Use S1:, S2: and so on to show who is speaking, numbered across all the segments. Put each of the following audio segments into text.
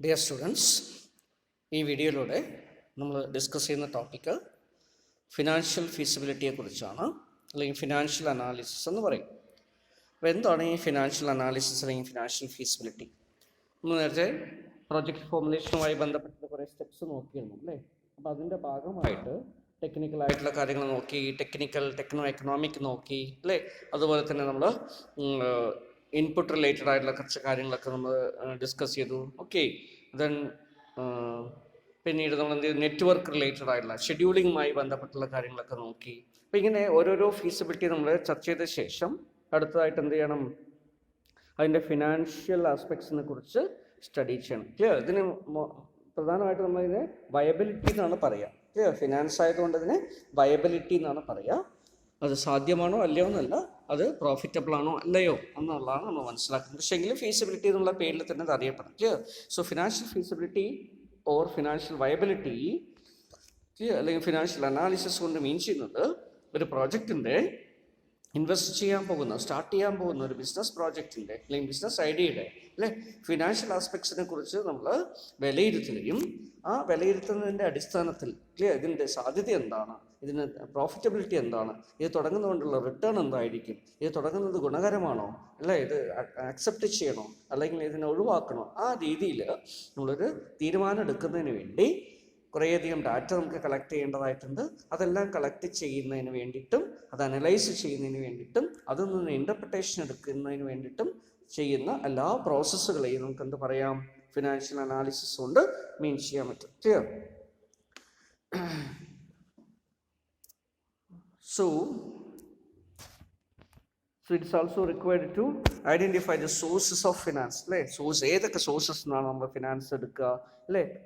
S1: Dear students, ഈ വീഡിയോയിലൂടെ നമ്മൾ ഡിസ്കസ് ചെയ്യുന്ന ടോപ്പിക്ക് ഫിനാൻഷ്യൽ ഫീസിബിലിറ്റിയെ കുറിച്ചാണ്, അല്ലെങ്കിൽ ഫിനാൻഷ്യൽ അനാലിസിസ് എന്ന് പറയും. അപ്പോൾ എന്താണ് ഈ ഫിനാൻഷ്യൽ അനാലിസിസ് അല്ലെങ്കിൽ ഫിനാൻഷ്യൽ ഫീസിബിലിറ്റി? നമ്മൾ നേരത്തെ പ്രൊജക്ട് ഫോർമുലേഷനുമായി ബന്ധപ്പെട്ട കുറേ സ്റ്റെപ്സ് നോക്കിയിരുന്നു അല്ലേ? അപ്പോൾ അതിൻ്റെ ഭാഗമായിട്ട് ടെക്നിക്കലായിട്ടുള്ള കാര്യങ്ങൾ നോക്കി, ടെക്നോ എക്കണോമിക് നോക്കി അല്ലേ? അതുപോലെ തന്നെ നമ്മൾ ഇൻപുട്ട് റിലേറ്റഡ് ആയിട്ടുള്ള കുറച്ച് കാര്യങ്ങളൊക്കെ നമ്മൾ ഡിസ്കസ് ചെയ്തു. ഓക്കെ, ദെൻ പിന്നീട് നമ്മൾ എന്ത് ചെയ്തു, നെറ്റ്വർക്ക് റിലേറ്റഡ് ആയിട്ടുള്ള ഷെഡ്യൂളിങ്ങുമായി ബന്ധപ്പെട്ടുള്ള കാര്യങ്ങളൊക്കെ നോക്കി. അപ്പോൾ ഇങ്ങനെ ഓരോരോ ഫീസിബിലിറ്റി നമ്മൾ ചർച്ച ചെയ്ത ശേഷം അടുത്തതായിട്ട് എന്ത് ചെയ്യണം, അതിൻ്റെ ഫിനാൻഷ്യൽ ആസ്പെക്ട്സിനെ കുറിച്ച് സ്റ്റഡി ചെയ്യണം. ക്ലിയർ? ഇതിന് പ്രധാനമായിട്ട് നമ്മളിതിനെ വയബിലിറ്റി എന്നാണ് പറയുക. ക്ലിയർ? ഫിനാൻസ് ആയതുകൊണ്ട് ഇതിനെ വയബിലിറ്റി എന്നാണ് പറയുക. അത് സാധ്യമാണോ അല്ലയോ എന്നല്ല, അത് പ്രോഫിറ്റബിൾ ആണോ അല്ലയോ എന്നുള്ളതാണ് നമ്മൾ മനസ്സിലാക്കുന്നത്. പക്ഷേ എങ്കിലും ഫീസിബിലിറ്റി എന്നുള്ള പേരിൽ തന്നെ അത് അറിയപ്പെടും. Clear? So financial feasibility or financial viability അല്ലെങ്കിൽ ഫിനാൻഷ്യൽ അനാലിസിസ് കൊണ്ട് മീൻ ചെയ്യുന്നത് ഒരു പ്രോജക്റ്റിൻ്റെ സ്റ്റാർട്ട് ചെയ്യാൻ പോകുന്ന ഒരു ബിസിനസ് പ്രോജക്റ്റിൻ്റെ അല്ലെങ്കിൽ ബിസിനസ് ഐഡിയയുടെ ഫിനാൻഷ്യൽ ആസ്പെക്ട്സിനെ കുറിച്ച് നമ്മൾ വിലയിരുത്തുകയും ആ വിലയിരുത്തുന്നതിൻ്റെ അടിസ്ഥാനത്തിൽ ഇതിൻ്റെ സാധ്യത എന്താണ്, ഇതിന് പ്രോഫിറ്റബിലിറ്റി എന്താണ്, ഇത് തുടങ്ങുന്നതുകൊണ്ടുള്ള റിട്ടേൺ എന്തായിരിക്കും, ഇത് തുടങ്ങുന്നത് ഗുണകരമാണോ ഇത് അക്സെപ്റ്റ് ചെയ്യണോ അല്ലെങ്കിൽ ഇതിനെ ഒഴിവാക്കണോ, ആ രീതിയിൽ നമ്മളൊരു തീരുമാനം എടുക്കുന്നതിന് വേണ്ടി കുറേയധികം ഡാറ്റ നമുക്ക് കളക്ട് ചെയ്യേണ്ടതായിട്ടുണ്ട്. അതെല്ലാം കളക്ട് ചെയ്യുന്നതിന് വേണ്ടിയിട്ടും അത് അനലൈസ് ചെയ്യുന്നതിന് വേണ്ടിയിട്ടും അതിൽ നിന്ന് ഇൻ്റർപ്രിട്ടേഷൻ എടുക്കുന്നതിന് വേണ്ടിയിട്ടും ചെയ്യുന്ന എല്ലാ പ്രോസസ്സുകളെയും നമുക്ക് എന്ത് പറയാം, ഫിനാൻഷ്യൽ അനാലിസിസ് കൊണ്ട് മീൻ ചെയ്യാൻ പറ്റും. Clear? So it's also required to identify the sources of finance. Source ഏതൊക്കെ സോഴ്സസ് എന്നാണ് നമ്മൾ ഫിനാൻസ് എടുക്കുക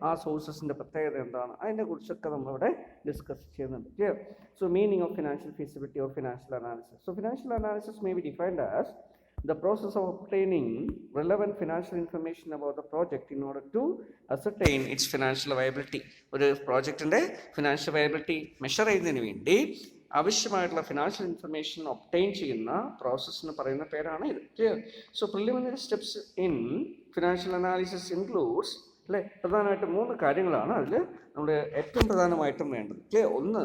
S1: ആ സോഴ്സസിൻ്റെ പ്രത്യേകത എന്താണ്, അതിനെക്കുറിച്ചൊക്കെ നമ്മളിവിടെ ഡിസ്കസ് ചെയ്യുന്നുണ്ട്. Clear? So meaning of financial feasibility or financial analysis. So financial analysis may be defined as the process of obtaining relevant financial information about the project in order to ascertain its financial viability. ഒരു പ്രോജക്റ്റിൻ്റെ financial viability measure ചെയ്യുന്നതിന് വേണ്ടി ആവശ്യമായിട്ടുള്ള financial information obtain ചെയ്യുന്ന പ്രോസസ്സിന് പറയുന്ന പേരാണ് ഇത്. Clear? So preliminary steps in financial analysis includes പ്രധാനമായിട്ട് 3 കാര്യങ്ങളാണ് അതിൽ നമ്മൾ ഏറ്റവും പ്രധാനമായിട്ടും വേണ്ടത്. ക്ലിയർ? ഒന്ന്,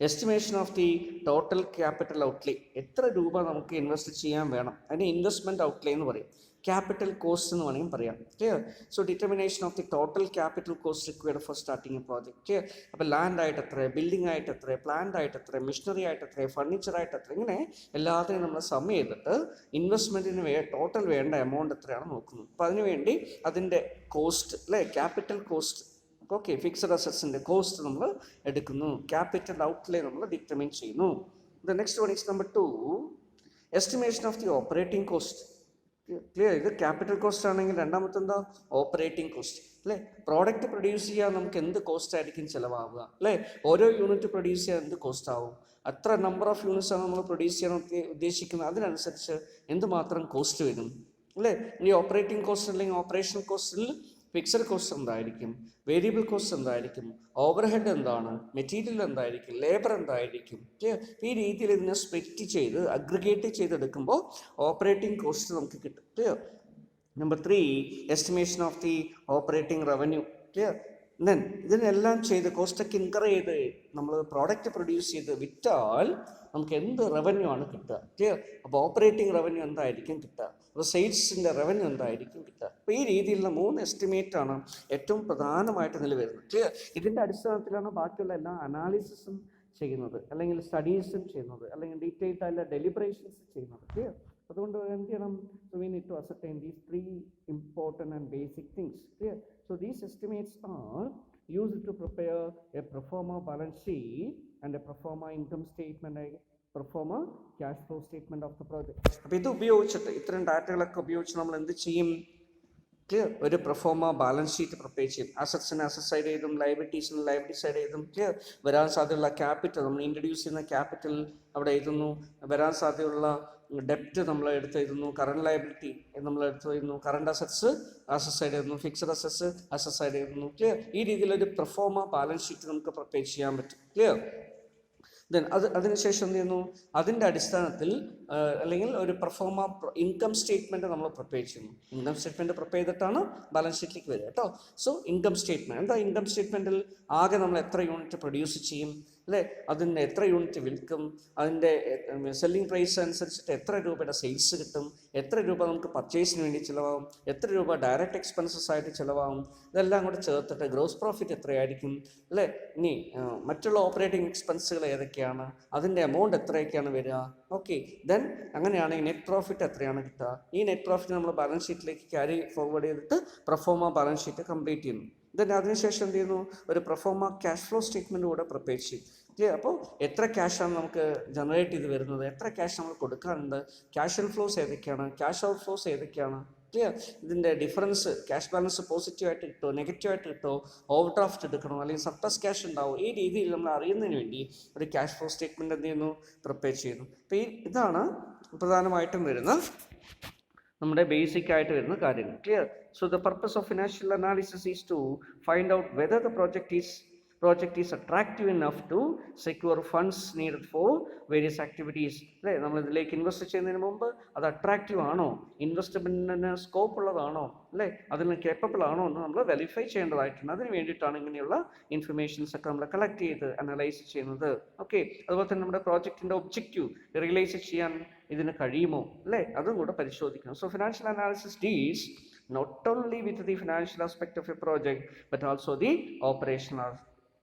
S1: estimation of the total capital outlay. എത്ര രൂപ നമുക്ക് ഇൻവെസ്റ്റ് ചെയ്യാൻ വേണം, അതിന് ഇൻവെസ്റ്റ്മെൻറ്റ് ഔട്ട്ലേ എന്ന് പറയും. ക്യാപിറ്റൽ കോസ്റ്റ് എന്ന് വേണമെങ്കിൽ പറയാം. Clear? So determination of the total capital cost required for starting A project. Clear? അപ്പോൾ ലാൻഡ് ആയിട്ട് എത്ര, ബിൽഡിംഗ് ആയിട്ട് എത്ര, പ്ലാന്റ് ആയിട്ട് എത്ര, മെഷീനറി ആയിട്ട് എത്ര, ഫർണിച്ചർ ആയിട്ട് എത്ര, ഇങ്ങനെ എല്ലാത്തിനും നമ്മൾ സം ചെയ്തിട്ട് ഇൻവെസ്റ്റ്മെൻറ്റിന് ടോട്ടൽ വേണ്ട എമൗണ്ട് എത്രയാണ് നോക്കുന്നത്. അപ്പോൾ അതിനുവേണ്ടി അതിൻ്റെ cost capital cost, okay, fixed അസറ്റ്സിൻ്റെ കോസ്റ്റ് നമ്മൾ എടുക്കുന്നു. ക്യാപിറ്റൽ ഔട്ട്ലേ നമ്മൾ ഡിറ്റർമിൻ ചെയ്യുന്നു. The next one is number 2, estimation of the operating cost. Clear? ഇത് ക്യാപിറ്റൽ കോസ്റ്റ് ആണെങ്കിൽ രണ്ടാമത്തെ എന്താ, ഓപ്പറേറ്റിംഗ് കോസ്റ്റ്. പ്രോഡക്റ്റ് പ്രൊഡ്യൂസ് ചെയ്യാൻ നമുക്ക് എന്ത് കോസ്റ്റ് ആയിരിക്കും ചിലവാകുക, ഓരോ യൂണിറ്റ് പ്രൊഡ്യൂസ് ചെയ്യാൻ എന്ത് കോസ്റ്റ് ആവും, അത്ര നമ്പർ ഓഫ് യൂണിറ്റ്സ് ആണ് നമ്മൾ പ്രൊഡ്യൂസ് ചെയ്യാൻ ഉദ്ദേശിക്കുന്നത്, അതിനനുസരിച്ച് എന്തുമാത്രം കോസ്റ്റ് വരും. ഈ ഓപ്പറേറ്റിംഗ് കോസ്റ്റ് അല്ലെങ്കിൽ ഓപ്പറേഷൻ കോസ്റ്റിൽ ഫിക്സഡ് കോസ്റ്റ് എന്തായിരിക്കും, വേരിയബിൾ കോസ്റ്റ് എന്തായിരിക്കും, ഓവർഹെഡ് എന്താണ്, മെറ്റീരിയൽ എന്തായിരിക്കും, ലേബർ എന്തായിരിക്കും. ഈ രീതിയിൽ ഇതിനെ സ്പ്ലിറ്റ് ചെയ്ത് അഗ്രിഗേറ്റ് ചെയ്തെടുക്കുമ്പോൾ ഓപ്പറേറ്റിംഗ് കോസ്റ്റ് നമുക്ക് കിട്ടും. Clear? Number 3, estimation of the operating revenue. Clear? Then ഇതിനെല്ലാം ചെയ്ത് കോസ്റ്റൊക്കെ ഇൻകർ ചെയ്ത് നമ്മൾ പ്രോഡക്റ്റ് പ്രൊഡ്യൂസ് ചെയ്ത് വിറ്റാൽ നമുക്ക് എന്ത് റവന്യൂ ആണ് കിട്ടുക. ക്ലിയർ? അപ്പോൾ ഓപ്പറേറ്റിംഗ് റവന്യൂ എന്തായിരിക്കും കിട്ടുക, അപ്പോൾ സെയിൽസിൻ്റെ റവന്യൂ എന്തായിരിക്കും കിട്ടുക. അപ്പോൾ ഈ രീതിയിലുള്ള 3 എസ്റ്റിമേറ്റാണ് ഏറ്റവും പ്രധാനമായിട്ട് ഇതിൽ വരുന്നത്. ക്ലിയർ? ഇതിൻ്റെ അടിസ്ഥാനത്തിലാണ് ബാക്കിയുള്ള എല്ലാ അനാലിസിസും ചെയ്യുന്നത്, അല്ലെങ്കിൽ സ്റ്റഡീസും ചെയ്യുന്നത്, അല്ലെങ്കിൽ ഡീറ്റെയിൽഡ് ആയിട്ടുള്ള ഡെലിബറേഷൻസ് ചെയ്യുന്നത്. ക്ലിയർ? അതുകൊണ്ട് എന്ത് ചെയ്യണം, so we need to ascertain these 3 important and basic things. Clear? So these estimates are used to prepare a pro forma balance sheet and a pro forma income statement, a pro forma cash flow statement of the project. അപ്പോൾ ഇത് ഉപയോഗിച്ചിട്ട് ഇത്തരം ഡാറ്റകളൊക്കെ ഉപയോഗിച്ച് നമ്മൾ എന്ത് ചെയ്യും, clear, ഒരു proforma balance sheet prepare ചെയ്യും. അസറ്റ്സിന് അസറ്റ് സൈഡ് ചെയ്തും ലയബിലിറ്റീസിന് ലയബിലിറ്റി സൈഡ് ചെയ്തും. ക്ലിയർ? വരാൻ സാധ്യതയുള്ള ക്യാപിറ്റൽ, നമ്മൾ ഇൻട്രൊഡ്യൂസ് ചെയ്യുന്ന ക്യാപിറ്റൽ അവിടെ എഴുതുന്നു, വരാൻ സാധ്യതയുള്ള ഡെപ്റ്റ് നമ്മൾ എടുത്ത് എഴുതുന്നു, കറണ്ട് ലയബിലിറ്റി നമ്മൾ എടുത്ത് എഴുതുന്നു, കറണ്ട് അസറ്റ്സ് അസറ്റ് സൈഡ് എഴുതുന്നു, ഫിക്സഡ് അസറ്റ്സ് അസറ്റ് സൈഡ് എഴുതുന്നു. ക്ലിയർ? ഈ രീതിയിലൊരു പ്രൊഫോമ ബാലൻസ് ഷീറ്റ് നമുക്ക് പ്രിപ്പയർ ചെയ്യാൻ പറ്റും. ക്ലിയർ? ദെൻ അതിനുശേഷം എന്ത് ചെയ്യുന്നു, അതിൻ്റെ അടിസ്ഥാനത്തിൽ അല്ലെങ്കിൽ ഒരു പെർഫോമ ഇൻകം സ്റ്റേറ്റ്മെൻറ്റ് നമ്മൾ പ്രിപ്പയർ ചെയ്യുന്നു. ഇൻകം സ്റ്റേറ്റ്മെൻറ്റ് പ്രിപ്പയർ ചെയ്തിട്ടാണ് ബാലൻസ് ഷീറ്റിലേക്ക് വരിക കേട്ടോ. സോ ഇൻകം സ്റ്റേറ്റ്മെൻറ്റ് എന്താ, ഇൻകം സ്റ്റേറ്റ്മെൻറ്റിൽ ആകെ നമ്മൾ എത്ര യൂണിറ്റ് പ്രൊഡ്യൂസ് ചെയ്യും അല്ലേ, അതിൻ്റെ എത്ര യൂണിറ്റ് വിൽക്കും, അതിൻ്റെ സെല്ലിംഗ് പ്രൈസ് അനുസരിച്ചിട്ട് എത്ര രൂപയുടെ സെയിൽസ് കിട്ടും, എത്ര രൂപ നമുക്ക് പർച്ചേസിന് വേണ്ടി ചിലവാകും, എത്ര രൂപ ഡയറക്റ്റ് എക്സ്പെൻസസ് ആയിട്ട് ചിലവാകും, ഇതെല്ലാം കൂടെ ചേർത്തിട്ട് ഗ്രോസ് പ്രോഫിറ്റ് എത്രയായിരിക്കും അല്ലേ, ഇനി മറ്റുള്ള ഓപ്പറേറ്റിംഗ് എക്സ്പെൻസുകൾ ഏതൊക്കെയാണ്, അതിൻ്റെ എമൗണ്ട് എത്രയൊക്കെയാണ് വരിക. ഓക്കെ, ദെൻ അങ്ങനെയാണെങ്കിൽ നെറ്റ് പ്രോഫിറ്റ് എത്രയാണ് കിട്ടുക. ഈ നെറ്റ് പ്രോഫിറ്റ് നമ്മൾ ബാലൻസ് ഷീറ്റിലേക്ക് ക്യാരി ഫോർവേഡ് ചെയ്തിട്ട് പ്രൊഫോമ ബാലൻസ് ഷീറ്റ് കംപ്ലീറ്റ് ചെയ്യുന്നു. ദെൻ അതിനുശേഷം എന്ത് ചെയ്യുന്നു, ഒരു പ്രൊഫോമ ക്യാഷ് ഫ്ലോ സ്റ്റേറ്റ്മെൻറ്റ് കൂടെ പ്രിപ്പയർ ചെയ്യും. അപ്പോൾ എത്ര ക്യാഷാണ് നമുക്ക് ജനറേറ്റ് ചെയ്ത് വരുന്നത്, എത്ര ക്യാഷ് നമ്മൾ കൊടുക്കാറുണ്ട്, ക്യാഷ് ഇൻഫ്ലോസ് ഏതൊക്കെയാണ്, ക്യാഷ് ഔട്ട് ഫ്ലോസ് ഏതൊക്കെയാണ്, ക്ലിയർ, ഇതിൻ്റെ ഡിഫറൻസ്, ക്യാഷ് ബാലൻസ് പോസിറ്റീവായിട്ട് കിട്ടുമോ നെഗറ്റീവായിട്ട് കിട്ടുമോ, ഓവർ ഡ്രാഫ്റ്റ് എടുക്കണോ അല്ലെങ്കിൽ സർപ്ലസ് ക്യാഷ് ഉണ്ടാവും, ഈ രീതിയിൽ നമ്മൾ അറിയുന്നതിന് വേണ്ടി ഒരു ക്യാഷ് ഫ്ലോ സ്റ്റേറ്റ്മെൻറ്റ് എന്ത് ചെയ്യുന്നു, പ്രിപ്പയർ ചെയ്യുന്നു. അപ്പോൾ ഇതാണ് പ്രധാനമായിട്ടും വരുന്ന നമ്മുടെ ബേസിക് ആയിട്ട് വരുന്ന കാര്യങ്ങൾ. Clear. So the purpose of financial analysis is to find out whether the project is attractive enough to secure funds needed for various activities. അല്ലേ, നമ്മൾ ഇതിലേക്ക് ഇൻവെസ്റ്റ് ചെയ്യുന്നതിന് മുമ്പ് അത് അട്രാക്റ്റീവ് ആണോ, ഇൻവെസ്റ്റ്മെൻറ്റിന് സ്കോപ്പ് ഉള്ളതാണോ അല്ലേ, അതിന് കേപ്പബിൾ ആണോ എന്ന് നമ്മൾ വെരിഫൈ ചെയ്യേണ്ടതായിട്ടുണ്ട്. അതിന് വേണ്ടിയിട്ടാണ് ഇങ്ങനെയുള്ള ഇൻഫർമേഷൻസ് ഒക്കെ നമ്മൾ കളക്ട് ചെയ്ത് അനലൈസ് ചെയ്യുന്നത്. ഓക്കെ, അതുപോലെ തന്നെ നമ്മുടെ പ്രോജക്റ്റിൻ്റെ ഒബ്ജക്റ്റീവ് റിയലൈസ് ചെയ്യാൻ ഇതിന് കഴിയുമോ അല്ലേ, അതും കൂടെ പരിശോധിക്കണം. So financial analysis deals not only with the financial aspect of a project but also the operational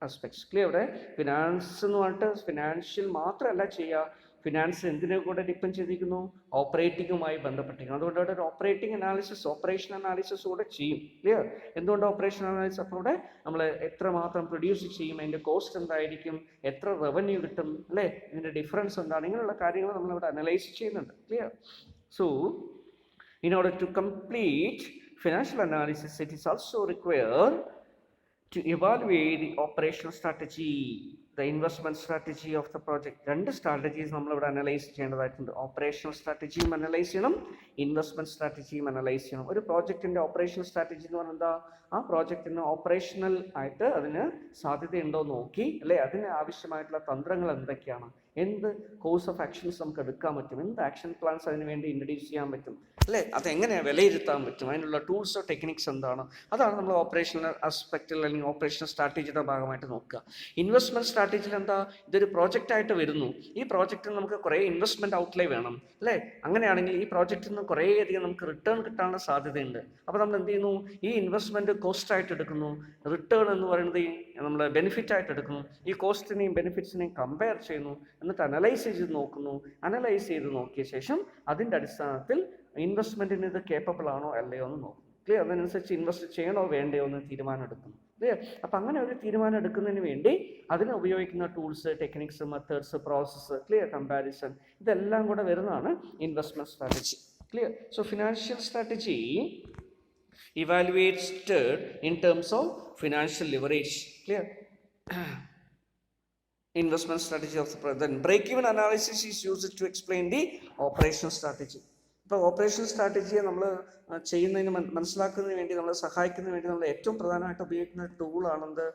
S1: aspects. Clear. ഇവിടെ ഫിനാൻസ് എന്ന് പറഞ്ഞിട്ട് ഫിനാൻഷ്യൽ മാത്രമല്ല ചെയ്യുക, ഫിനാൻസ് എന്തിനെ കൂടെ ഡിപ്പെൻഡ് ചെയ്തിരിക്കുന്നു, ഓപ്പറേറ്റിങ്ങുമായി ബന്ധപ്പെട്ടിരിക്കുന്നു. അതുകൊണ്ട് അവിടെ ഒരു ഓപ്പറേറ്റിംഗ് അനാലിസിസ്, ഓപ്പറേഷൻ അനാലിസിസ് കൂടെ ചെയ്യും. ക്ലിയർ. എന്തുകൊണ്ട് ഓപ്പറേഷൻ അനാലിസിസ്? അപ്പോൾ ഇവിടെ നമ്മൾ എത്രമാത്രം പ്രൊഡ്യൂസ് ചെയ്യും, അതിൻ്റെ കോസ്റ്റ് എന്തായിരിക്കും, എത്ര റവന്യൂ കിട്ടും അല്ലേ, ഇതിൻ്റെ ഡിഫറൻസ് എന്താണ്, ഇങ്ങനെയുള്ള കാര്യങ്ങൾ നമ്മളിവിടെ അനലൈസ് ചെയ്യുന്നുണ്ട്. Clear. So in order to complete financial analysis, it is also required to evaluate the operational strategy, the investment strategy of the project. രണ്ട് സ്ട്രാറ്റജീസ് നമ്മളിവിടെ അനലൈസ് ചെയ്യേണ്ടതായിട്ടുണ്ട്. ഓപ്പറേഷണൽ സ്ട്രാറ്റജിയും അനലൈസ് ചെയ്യണം, ഇൻവെസ്റ്റ്മെൻറ്റ് സ്ട്രാറ്റജിയും അനലൈസ് ചെയ്യണം. ഒരു പ്രോജക്റ്റിൻ്റെ ഓപ്പറേഷണൽ സ്ട്രാറ്റജി എന്ന് പറഞ്ഞാൽ എന്താ, ആ പ്രോജക്റ്റിന് ഓപ്പറേഷണൽ ആയിട്ട് അതിന് സാധ്യതയുണ്ടോ നോക്കി അല്ലേ, അതിന് ആവശ്യമായിട്ടുള്ള തന്ത്രങ്ങൾ എന്തൊക്കെയാണ്, എന്ത് കോഴ്സ് ഓഫ് ആക്ഷൻസ് നമുക്ക് എടുക്കാൻ പറ്റും, എന്ത് ആക്ഷൻ പ്ലാൻസ് അതിന് വേണ്ടി ഇൻട്രൊഡ്യൂസ് ചെയ്യാൻ പറ്റും അല്ലേ, അതെങ്ങനെ വിലയിരുത്താൻ പറ്റും, അതിനുള്ള ടൂൾസോ ടെക്നിക്സ് എന്താണ്, അതാണ് നമ്മൾ ഓപ്പറേഷണൽ ആസ്പെക്റ്റിൽ അല്ലെങ്കിൽ ഓപ്പറേഷണൽ സ്ട്രാറ്റജിയുടെ ഭാഗമായിട്ട് നോക്കുക. ഇൻവെസ്റ്റ്മെൻറ്റ് സ്ട്രാറ്റജിയിൽ എന്താ, ഇതൊരു പ്രോജക്റ്റായിട്ട് വരുന്നു, ഈ പ്രോജക്റ്റിന് നമുക്ക് കുറേ ഇൻവെസ്റ്റ്മെൻറ്റ് ഔട്ട്ലേ വേണം അല്ലേ, അങ്ങനെയാണെങ്കിൽ ഈ പ്രോജക്റ്റിൽ നിന്ന് കുറേയധികം നമുക്ക് റിട്ടേൺ കിട്ടാനുള്ള സാധ്യതയുണ്ട്. അപ്പോൾ നമ്മൾ എന്ത് ചെയ്യുന്നു, ഈ ഇൻവെസ്റ്റ്മെൻറ്റ് കോസ്റ്റായിട്ട് എടുക്കുന്നു, റിട്ടേൺ എന്ന് പറയുന്നത് നമ്മൾ ബെനിഫിറ്റ് ആയിട്ട് എടുക്കുന്നു, ഈ കോസ്റ്റിനെയും ബെനിഫിറ്റ്സിനെയും കമ്പയർ ചെയ്യുന്നു, എന്നിട്ട് അനലൈസ് ചെയ്ത് നോക്കുന്നു. അനലൈസ് ചെയ്ത് നോക്കിയ ശേഷം അതിൻ്റെ അടിസ്ഥാനത്തിൽ ഇൻവെസ്റ്റ്മെൻറ്റിന് ഇത് കേപ്പബിൾ ആണോ അല്ലയോ എന്ന് നോക്കും. ക്ലിയർ. അതിനനുസരിച്ച് ഇൻവെസ്റ്റ് ചെയ്യണോ വേണ്ടയോ എന്ന് തീരുമാനം എടുക്കുന്നു. ക്ലിയർ. അപ്പം അങ്ങനെ ഒരു തീരുമാനം എടുക്കുന്നതിന് വേണ്ടി അതിന് ഉപയോഗിക്കുന്ന tools, techniques, methods, process, clear, comparison, ഇതെല്ലാം കൂടെ വരുന്നതാണ് investment strategy. Clear. So financial strategy evaluated in terms of financial leverage. Clear. Investment strategy of the project. Then break-even analysis is used to explain the operational strategy. ഇപ്പോൾ operational സ്ട്രാറ്റജിയെ നമ്മൾ ചെയ്യുന്നതിന് മനസ്സിലാക്കുന്നതിന് വേണ്ടി, നമ്മളെ സഹായിക്കുന്നതിന് വേണ്ടി നമ്മൾ ഏറ്റവും പ്രധാനമായിട്ട് ഉപയോഗിക്കുന്ന ടൂളാണെന്ത്,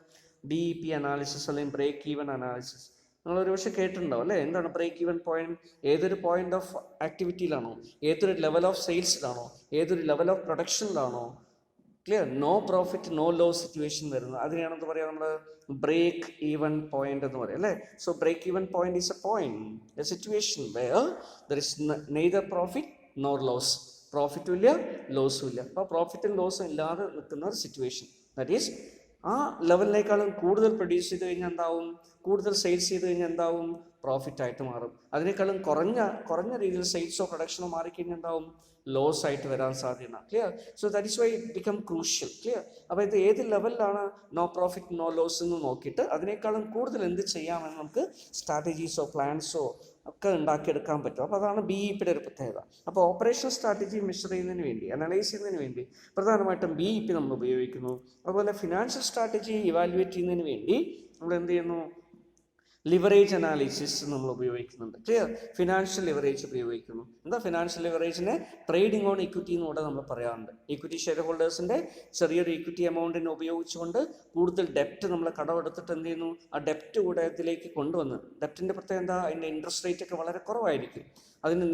S1: BEP അനാലിസിസ് അല്ലെങ്കിൽ ബ്രേക്ക് ഈവൻ അനാലിസിസ്. നിങ്ങൾ ഒരുപക്ഷെ കേട്ടിട്ടുണ്ടാവും അല്ലേ, എന്താണ് ബ്രേക്ക് ഈവൻ പോയിന്റ്? ഏതൊരു പോയിന്റ് ഓഫ് ആക്ടിവിറ്റിയിലാണോ, ഏതൊരു ലെവൽ ഓഫ് സെയിൽസിലാണോ, ഏതൊരു ലെവൽ ഓഫ് പ്രൊഡക്ഷനിലാണോ, clear, no profit no loss situation വരുന്നത്, അതിനെയാണെന്ന് പറയാം നമ്മൾ ബ്രേക്ക് ഈവൻ പോയിന്റ് എന്ന് പറയും അല്ലേ. So break even point is a point, a situation where there is neither profit nor loss, പ്രോഫിറ്റും ഇല്ല ലോസും ഇല്ല. അപ്പോൾ പ്രോഫിറ്റും ലോസും ഇല്ലാതെ നിൽക്കുന്ന ഒരു സിറ്റുവേഷൻ, ദാറ്റ് ഈസ് ആ ലെവലിനേക്കാളും കൂടുതൽ പ്രൊഡ്യൂസ് ചെയ്ത് കഴിഞ്ഞാൽ എന്താവും, കൂടുതൽ സെയിൽസ് ചെയ്ത് കഴിഞ്ഞാൽ എന്താവും, പ്രോഫിറ്റായിട്ട് മാറും. അതിനേക്കാളും കുറഞ്ഞ രീതിയിൽ സെയിൽസോ പ്രൊഡക്ഷനോ മാറിക്കഴിഞ്ഞാൽ എന്താവും, ലോസ് ആയിട്ട് വരാൻ സാധ്യത. Clear. So that is why it become crucial. Clear. അപ്പോൾ ഇത് ഏത് ലെവലിലാണ് നോ പ്രോഫിറ്റ് നോ ലോസ് എന്ന് നോക്കിയിട്ട് അതിനേക്കാളും കൂടുതൽ എന്ത് ചെയ്യാമെന്ന് നമുക്ക് സ്ട്രാറ്റജീസോ പ്ലാൻസോ ഒക്കെ ഉണ്ടാക്കിയെടുക്കാൻ പറ്റും. അപ്പോൾ അതാണ് BEPയുടെ ഒരു പ്രത്യേകത. അപ്പോൾ ഓപ്പറേഷണൽ സ്ട്രാറ്റജി മെഷർ ചെയ്യുന്നതിന് വേണ്ടി, അനലൈസ് ചെയ്യുന്നതിന് വേണ്ടി പ്രധാനമായിട്ടും BEP നമ്മൾ ഉപയോഗിക്കുന്നു. അതുപോലെ ഫിനാൻഷ്യൽ സ്ട്രാറ്റജി ഇവാലുവേറ്റ് ചെയ്യുന്നതിന് വേണ്ടി നമ്മൾ എന്ത് ചെയ്യുന്നു, ലിവറേജ് അനാലിസിസ് നമ്മൾ ഉപയോഗിക്കുന്നുണ്ട്. ക്ലിയർ? ഫിനാൻഷ്യൽ ലിവറേജ് ഉപയോഗിക്കുന്നു. എന്താ ഫിനാൻഷ്യൽ ലിവറേജിനെ? ട്രേഡിംഗ് ഓൺ ഇക്വിറ്റി എന്നൂടെ നമ്മൾ പറയാറുണ്ട്. ഇക്വിറ്റി ഷെയർ ഹോൾഡേഴ്സിൻ്റെ ചെറിയൊരു ഇക്വിറ്റി എമൗണ്ടിനെ ഉപയോഗിച്ചുകൊണ്ട് കൂടുതൽ ഡെപ്റ്റ് നമ്മൾ കടമെടുത്തിട്ട് എന്ത് ചെയ്യുന്നു, ആ ഡെപ്റ്റ് കൂടെ ഇതിലേക്ക് കൊണ്ടുവന്ന്, ഡെപ്റ്റിൻ്റെ പ്രത്യേകത എന്താ, അതിൻ്റെ ഇൻട്രസ്റ്റ് റേറ്റ് ഒക്കെ വളരെ കുറവായിരിക്കും. അതിന്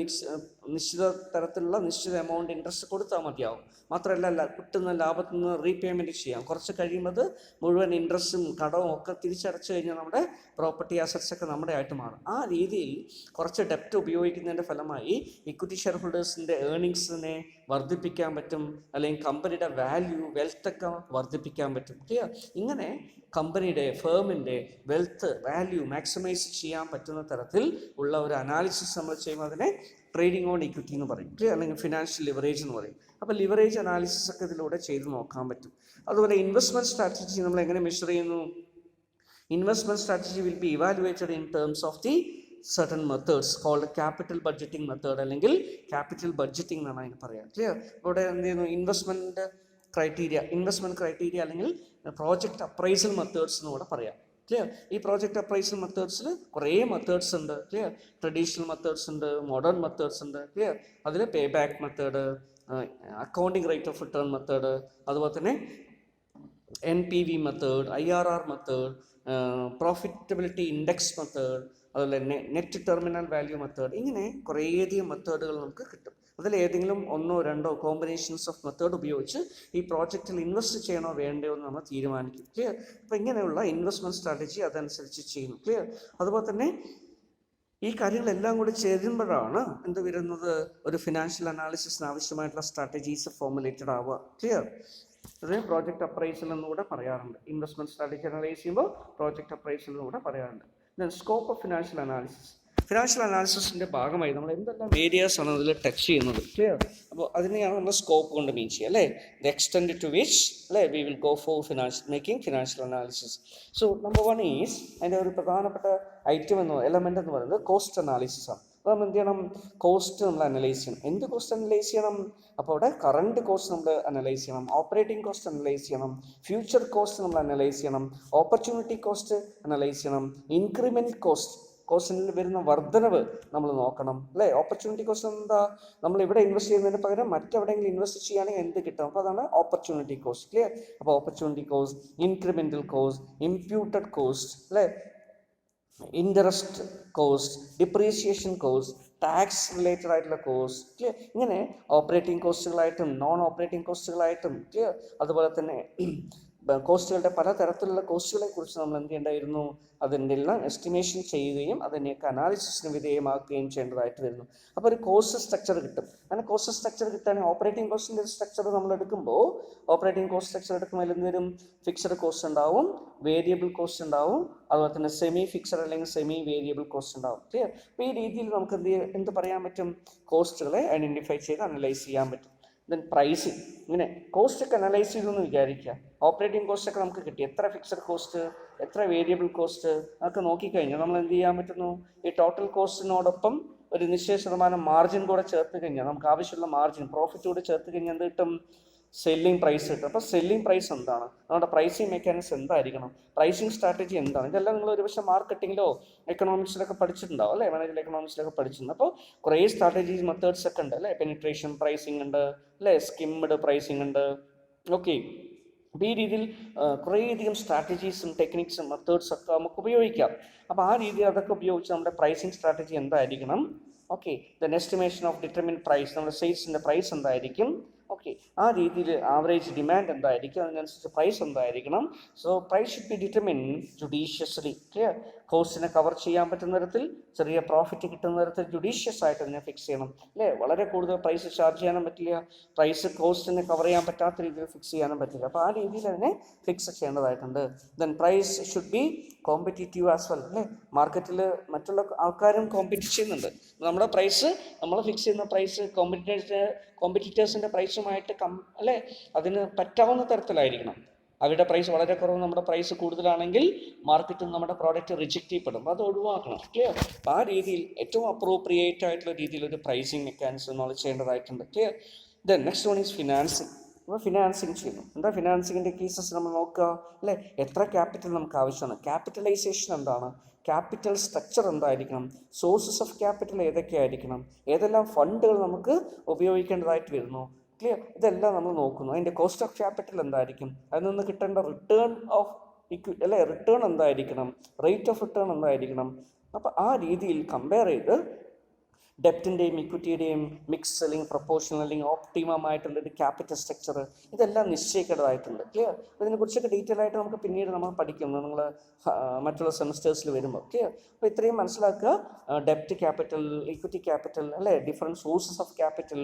S1: നിശ്ചിത തരത്തിലുള്ള നിശ്ചിത എമൗണ്ട് ഇൻട്രസ്റ്റ് കൊടുത്താൽ മതിയാവും. മാത്രമല്ല കിട്ടുന്ന ലാഭത്തിൽ നിന്ന് റീപേയ്മെൻറ്റ് ചെയ്യാം. കുറച്ച് കഴിയുമ്പോൾ മുഴുവൻ ഇൻട്രസ്റ്റും കടവും ഒക്കെ തിരിച്ചടച്ചു കഴിഞ്ഞാൽ നമ്മുടെ പ്രോപ്പർട്ടി അസറ്റ്സ് ഒക്കെ നമ്മുടെ ആയിട്ട് മാറും. ആ രീതിയിൽ കുറച്ച് ഡെപ്റ്റ് ഉപയോഗിക്കുന്നതിൻ്റെ ഫലമായി ഇക്വിറ്റി ഷെയർ ഹോൾഡേഴ്സിൻ്റെ ഏർണിങ്സിനെ വർദ്ധിപ്പിക്കാൻ പറ്റും, അല്ലെങ്കിൽ കമ്പനിയുടെ വാല്യൂ, വെൽത്തൊക്കെ വർദ്ധിപ്പിക്കാൻ പറ്റും. ക്ലിയർ? ഇങ്ങനെ കമ്പനിയുടെ, ഫേമിൻ്റെ വെൽത്ത്, വാല്യൂ മാക്സിമൈസ് ചെയ്യാൻ പറ്റുന്ന തരത്തിൽ ഉള്ള ഒരു അനാലിസിസ് നമ്മൾ ചെയ്യുമ്പോൾ അതിനെ ട്രേഡിംഗ് ഓൺ ഇക്വിറ്റി എന്ന് പറയും. ക്ലിയർ? അല്ലെങ്കിൽ ഫിനാൻഷ്യൽ ലിവറേജ് എന്ന് പറയും. അപ്പോൾ ലിവറേജ് അനാലിസിസ് ഒക്കെ ഇതിലൂടെ ചെയ്ത് നോക്കാൻ പറ്റും. അതുപോലെ ഇൻവെസ്റ്റ്മെൻറ്റ് സ്ട്രാറ്റജി നമ്മൾ എങ്ങനെ മെഷർ ചെയ്യുന്നു? Investment strategy will be evaluated in terms of the certain methods called capital budgeting method അല്ലെങ്കിൽ capital budgeting എന്നാണ് അതിന് പറയാം. ക്ലിയർ? ഇവിടെ എന്ത് ചെയ്യുന്നു, ഇൻവെസ്റ്റ്മെൻറ്റ് ക്രൈറ്റീരിയ അല്ലെങ്കിൽ പ്രോജക്റ്റ് അപ്രൈസൽ മെത്തേഡ്സ് എന്ന് കൂടെ പറയാം. ക്ലിയർ? ഈ പ്രോജക്റ്റ് അപ്രൈസൽ മെത്തേഡ്സിൽ കുറേ മെത്തേഡ്സ് ഉണ്ട്. ക്ലിയർ? ട്രഡീഷണൽ മെത്തേഡ്സ് ഉണ്ട്, മോഡേൺ മെത്തേഡ്സ് ഉണ്ട്. ക്ലിയർ? അതിൽ pay back method, accounting rate of return method, അതുപോലെ തന്നെ NPV method, IRR method, profitability index method, അതുപോലെ നെറ്റ് ടെർമിനൽ വാല്യൂ മെത്തേഡ്, ഇങ്ങനെ കുറേയധികം മെത്തേഡുകൾ നമുക്ക് കിട്ടും. അതിൽ ഏതെങ്കിലും ഒന്നോ രണ്ടോ കോമ്പിനേഷൻസ് ഓഫ് മെത്തേഡ് ഉപയോഗിച്ച് ഈ പ്രോജക്റ്റിൽ ഇൻവെസ്റ്റ് ചെയ്യണോ വേണ്ടയോ എന്ന് നമ്മൾ തീരുമാനിക്കും. ക്ലിയർ? അപ്പോൾ ഇങ്ങനെയുള്ള ഇൻവെസ്റ്റ്മെൻറ്റ് സ്ട്രാറ്റജി അതനുസരിച്ച് ചെയ്യുന്നു. ക്ലിയർ? അതുപോലെ തന്നെ ഈ കാര്യങ്ങളെല്ലാം കൂടി ചേരുമ്പോഴാണ് എന്ത് വരുന്നത്, ഒരു ഫിനാൻഷ്യൽ അനാലിസിസിന് ആവശ്യമായിട്ടുള്ള സ്ട്രാറ്റജീസ് ഫോർമുലേറ്റഡ് ആവുക. ക്ലിയർ? അതിന് പ്രോജക്റ്റ് അപ്രൈസൽ എന്നുകൂടെ പറയാറുണ്ട്. ഇൻവെസ്റ്റ്മെൻറ്റ് സ്ട്രാറ്റജി അനലൈസ് ചെയ്യുമ്പോൾ പ്രോജക്റ്റ് അപ്രൈസൽ എന്നുകൂടെ പറയാറുണ്ട്. Then scope of financial analysis. Financial അനാലിസിസിൻ്റെ ഭാഗമായി നമ്മൾ എന്തെല്ലാം ഏരിയാസ് ആണ് അതിൽ ടച്ച് ചെയ്യുന്നത്. ക്ലിയർ? അപ്പോൾ അതിനെയാണ് നമ്മൾ സ്കോപ്പ് കൊണ്ട് മീൻ ചെയ്യുക, അല്ലേ? ദ എക്സ്റ്റെൻഡ് ടു വിച്ച്, അല്ലേ, we will go for making financial analysis. So number 1 is, അതിൻ്റെ ഒരു പ്രധാനപ്പെട്ട എലമെൻ്റ് എന്ന് പറയുന്നത് കോസ്റ്റ് അനാലിസിസ് ആണ്. അപ്പോൾ നമ്മൾ എന്ത് ചെയ്യണം, കോസ്റ്റ് നമ്മൾ അനലൈസ് ചെയ്യണം. എന്ത് കോസ്റ്റ് അനലൈസ് ചെയ്യണം? അപ്പോൾ അവിടെ കറണ്ട് കോസ്റ്റ് നമ്മൾ അനലൈസ് ചെയ്യണം, ഓപ്പറേറ്റിംഗ് കോസ്റ്റ് അനലൈസ് ചെയ്യണം, ഫ്യൂച്ചർ കോസ്റ്റ് നമ്മൾ അനലൈസ് ചെയ്യണം, ഓപ്പർച്യൂണിറ്റി കോസ്റ്റ് അനലൈസ് ചെയ്യണം, ഇൻക്രിമെൻറ്റ് കോസ്റ്റിൽ വരുന്ന വർധനവ് നമ്മൾ നോക്കണം, അല്ലേ? ഓപ്പർച്യൂണിറ്റി കോസ്റ്റ് എന്താ, നമ്മൾ ഇവിടെ ഇൻവെസ്റ്റ് ചെയ്യുന്നതിന് പകരം മറ്റെവിടെയെങ്കിലും ഇൻവെസ്റ്റ് ചെയ്യുകയാണെങ്കിൽ എന്ത് കിട്ടും, അപ്പോൾ അതാണ് ഓപ്പർച്യൂണിറ്റി കോസ്റ്റ്. ക്ലിയർ? അപ്പോൾ opportunity cost, incremental cost, imputed cost, അല്ലേ, interest cost, depreciation cost, tax related ആയിട്ടുള്ള കോസ്റ്റ്. ക്ലിയർ? ഇങ്ങനെ ഓപ്പറേറ്റിംഗ് കോസ്റ്റുകളായിട്ടും നോൺ ഓപ്പറേറ്റിംഗ് കോസ്റ്റുകളായിട്ടും, ക്ലിയർ, അതുപോലെ തന്നെ കോസ്റ്റുകളുടെ പലതരത്തിലുള്ള കോസ്റ്റുകളെ കുറിച്ച് നമ്മൾ എന്ത് ചെയ്യേണ്ടായിരുന്നു, അതിൻ്റെ എല്ലാം എസ്റ്റിമേഷൻ ചെയ്യുകയും അതിനെയൊക്കെ അനാലിസിസിന് വിധേയമാക്കുകയും ചെയ്യേണ്ടതായിട്ട് വരുന്നു. അപ്പോൾ ഒരു കോസ്റ്റ് സ്ട്രക്ചർ കിട്ടും. അങ്ങനെ കോസ്റ്റ് സ്ട്രക്ചർ കിട്ടുകയാണെങ്കിൽ ഓപ്പറേറ്റിംഗ് കോസ്റ്റിൻ്റെ ഒരു സ്ട്രക്ചർ നമ്മൾ എടുക്കുമ്പോൾ, ഓപ്പറേറ്റിംഗ് കോസ്റ്റ് സ്ട്രക്ചർ എടുക്കുമ്പോൾ എന്ത് വരും, ഫിക്സഡ് കോസ്റ്റ് ഉണ്ടാവും, വേരിയബിൾ കോസ്റ്റ് ഉണ്ടാവും, അതുപോലെ തന്നെ സെമി ഫിക്സഡ് അല്ലെങ്കിൽ സെമി വേരിയബിൾ കോസ്റ്റ് ഉണ്ടാവും. ക്ലിയർ? അപ്പോൾ ഈ രീതിയിൽ നമുക്ക് എന്ത് പറയാൻ പറ്റും, കോസ്റ്റുകളെ ഐഡൻറ്റിഫൈ ചെയ്ത് അനലൈസ് ചെയ്യാൻ പറ്റും. Then pricing. ഇങ്ങനെ കോസ്റ്റ് ഒക്കെ അനലൈസ് ചെയ്തു എന്ന് വിചാരിക്കുക, ഓപ്പറേറ്റിംഗ് കോസ്റ്റ് ഒക്കെ നമുക്ക് കിട്ടി, എത്ര ഫിക്സഡ് കോസ്റ്റ്, എത്ര വേരിയബിൾ കോസ്റ്റ്, അതൊക്കെ നോക്കിക്കഴിഞ്ഞാൽ നമ്മൾ എന്ത് ചെയ്യാൻ പറ്റുന്നു, ഈ ടോട്ടൽ കോസ്റ്റിനോടൊപ്പം ഒരു നിശ്ചയ ശതമാനം മാർജിൻ കൂടെ ചേർത്ത് കഴിഞ്ഞാൽ, നമുക്ക് ആവശ്യമുള്ള മാർജിൻ, പ്രോഫിറ്റ് കൂടെ ചേർത്ത് കഴിഞ്ഞാൽ എന്ത് കിട്ടും, സെല്ലിംഗ് പ്രൈസ് കിട്ടും. അപ്പോൾ സെല്ലിംഗ് പ്രൈസ് എന്താണ്, നമ്മുടെ പ്രൈസിങ് മെക്കാനിസം എന്തായിരിക്കണം, പ്രൈസിങ് സ്ട്രാറ്റജി എന്താണ്, ഇതെല്ലാം നിങ്ങൾ ഒരുപക്ഷെ മാർക്കറ്റിങ്ങിലോ എക്കണോമിക്സിലൊക്കെ പഠിച്ചിട്ടുണ്ടാവും, അല്ലേ? മാനേജർ എക്കണോമിക്സിലൊക്കെ പഠിച്ചിട്ടുണ്ട്. അപ്പോൾ കുറേ സ്ട്രാറ്റജീസ് മെത്തേഡ്സ് ഒക്കെ ഉണ്ട്, അല്ലേ? പെനിട്രേഷൻ പ്രൈസിങ് ഉണ്ട്, അല്ലേ? സ്കിംഡ് പ്രൈസിങ് ഉണ്ട്. ഓക്കെ, അപ്പോൾ ഈ രീതിയിൽ കുറേയധികം സ്ട്രാറ്റജീസും ടെക്നിക്സും മെത്തേഡ്സ് ഒക്കെ നമുക്ക് ഉപയോഗിക്കാം. അപ്പോൾ ആ രീതിയിൽ അതൊക്കെ ഉപയോഗിച്ച് നമ്മുടെ പ്രൈസിങ് സ്ട്രാറ്റജി എന്തായിരിക്കണം, okay, then estimation of determine price, നമ്മുടെ സെയിൽസിൻ്റെ പ്രൈസ് എന്തായിരിക്കും, ഓക്കെ, ആ രീതിയിൽ ആവറേജ് ഡിമാൻഡ് എന്തായിരിക്കും, അതിനനുസരിച്ച് പ്രൈസ് എന്തായിരിക്കണം. So price should be determine judiciously. Clear? കോസ്റ്റിനെ കവർ ചെയ്യാൻ പറ്റുന്ന തരത്തിൽ, ചെറിയ പ്രോഫിറ്റ് കിട്ടുന്ന തരത്തിൽ ജുഡീഷ്യസ് ആയിട്ട് അതിനെ ഫിക്സ് ചെയ്യണം, അല്ലേ? വളരെ കൂടുതൽ പ്രൈസ് ചാർജ് ചെയ്യാനും പറ്റില്ല, പ്രൈസ് കോസ്റ്റിനെ കവർ ചെയ്യാൻ പറ്റാത്ത രീതിയിൽ ഫിക്സ് ചെയ്യാനും പറ്റില്ല. അപ്പോൾ ആ രീതിയിൽ അതിനെ ഫിക്സ് ചെയ്യേണ്ടതായിട്ടുണ്ട്. Then price should be competitive as well, അല്ലേ? മാർക്കറ്റിൽ മറ്റുള്ള ആൾക്കാരും കോമ്പറ്റ് ചെയ്യുന്നുണ്ട്. നമ്മുടെ പ്രൈസ്, നമ്മൾ ഫിക്സ് ചെയ്യുന്ന പ്രൈസ് കോമ്പറ്റീറ്റേഴ്സിൻ്റെ പ്രൈസുമായിട്ട് അല്ലേ, അതിന് പറ്റാവുന്ന തരത്തിലായിരിക്കണം. അവരുടെ പ്രൈസ് വളരെ കുറവ്, നമ്മുടെ പ്രൈസ് കൂടുതലാണെങ്കിൽ മാർക്കറ്റിൽ നമ്മുടെ പ്രോഡക്റ്റ് റിജക്റ്റ് ചെയ്യപ്പെടും. അത് ഒഴിവാക്കണം. ക്ലിയർ? അപ്പോൾ ആ രീതിയിൽ ഏറ്റവും അപ്രോപ്രിയേറ്റ് ആയിട്ടുള്ള രീതിയിൽ ഒരു പ്രൈസിങ് മെക്കാനിസം നമ്മൾ ചെയ്യേണ്ടതായിട്ടുണ്ട്. Clear? Then next one is financing. അപ്പോൾ ഫിനാൻസിങ് ചെയ്യുന്നു. എന്താ ഫിനാൻസിങ്ങിൻ്റെ കേസസ് നമ്മൾ നോക്കുക അല്ലേ? എത്ര ക്യാപിറ്റൽ നമുക്ക് ആവശ്യമാണ്, ക്യാപിറ്റലൈസേഷൻ എന്താണ്, ക്യാപിറ്റൽ സ്ട്രക്ചർ എന്തായിരിക്കണം, സോഴ്സസ് ഓഫ് ക്യാപിറ്റൽ ഏതൊക്കെയായിരിക്കണം, ഏതെല്ലാം ഫണ്ടുകൾ നമുക്ക് ഉപയോഗിക്കേണ്ടതായിട്ട് വരുന്നു. ക്ലിയർ? ഇതെല്ലാം നമ്മൾ നോക്കുന്നു. അതിൻ്റെ കോസ്റ്റ് ഓഫ് ക്യാപിറ്റൽ എന്തായിരിക്കും, അതിൽ നിന്ന് കിട്ടേണ്ട റിട്ടേൺ ഓഫ് ഇക്വിറ്റി അല്ലേ, റിട്ടേൺ എന്തായിരിക്കണം, റേറ്റ് ഓഫ് റിട്ടേൺ എന്തായിരിക്കണം. അപ്പോൾ ആ രീതിയിൽ കമ്പയർ ചെയ്ത് ഡെപ്റ്റിൻ്റെയും ഇക്വിറ്റിയുടെയും മിക്സ് അല്ലെങ്കിൽ പ്രൊപ്പോർഷണൽ അല്ലെങ്കിൽ ഓപ്റ്റിമം ആയിട്ടുള്ളൊരു ക്യാപിറ്റൽ സ്ട്രക്ചർ ഇതെല്ലാം നിശ്ചയിക്കേണ്ടതായിട്ടുണ്ട്. ക്ലിയർ? ഇതിനെക്കുറിച്ചൊക്കെ ഡീറ്റെയിൽ ആയിട്ട് നമുക്ക് പിന്നീട് നമ്മൾ പഠിക്കും, നിങ്ങൾ മറ്റുള്ള സെമിസ്റ്റേഴ്സിൽ വരുമ്പോൾ. ക്ലിയർ? അപ്പോൾ ഇത്രയും മനസ്സിലാക്കുക. ഡെപ്റ്റ് ക്യാപിറ്റൽ, ഇക്വിറ്റി ക്യാപിറ്റൽ അല്ലേ, different sources of capital.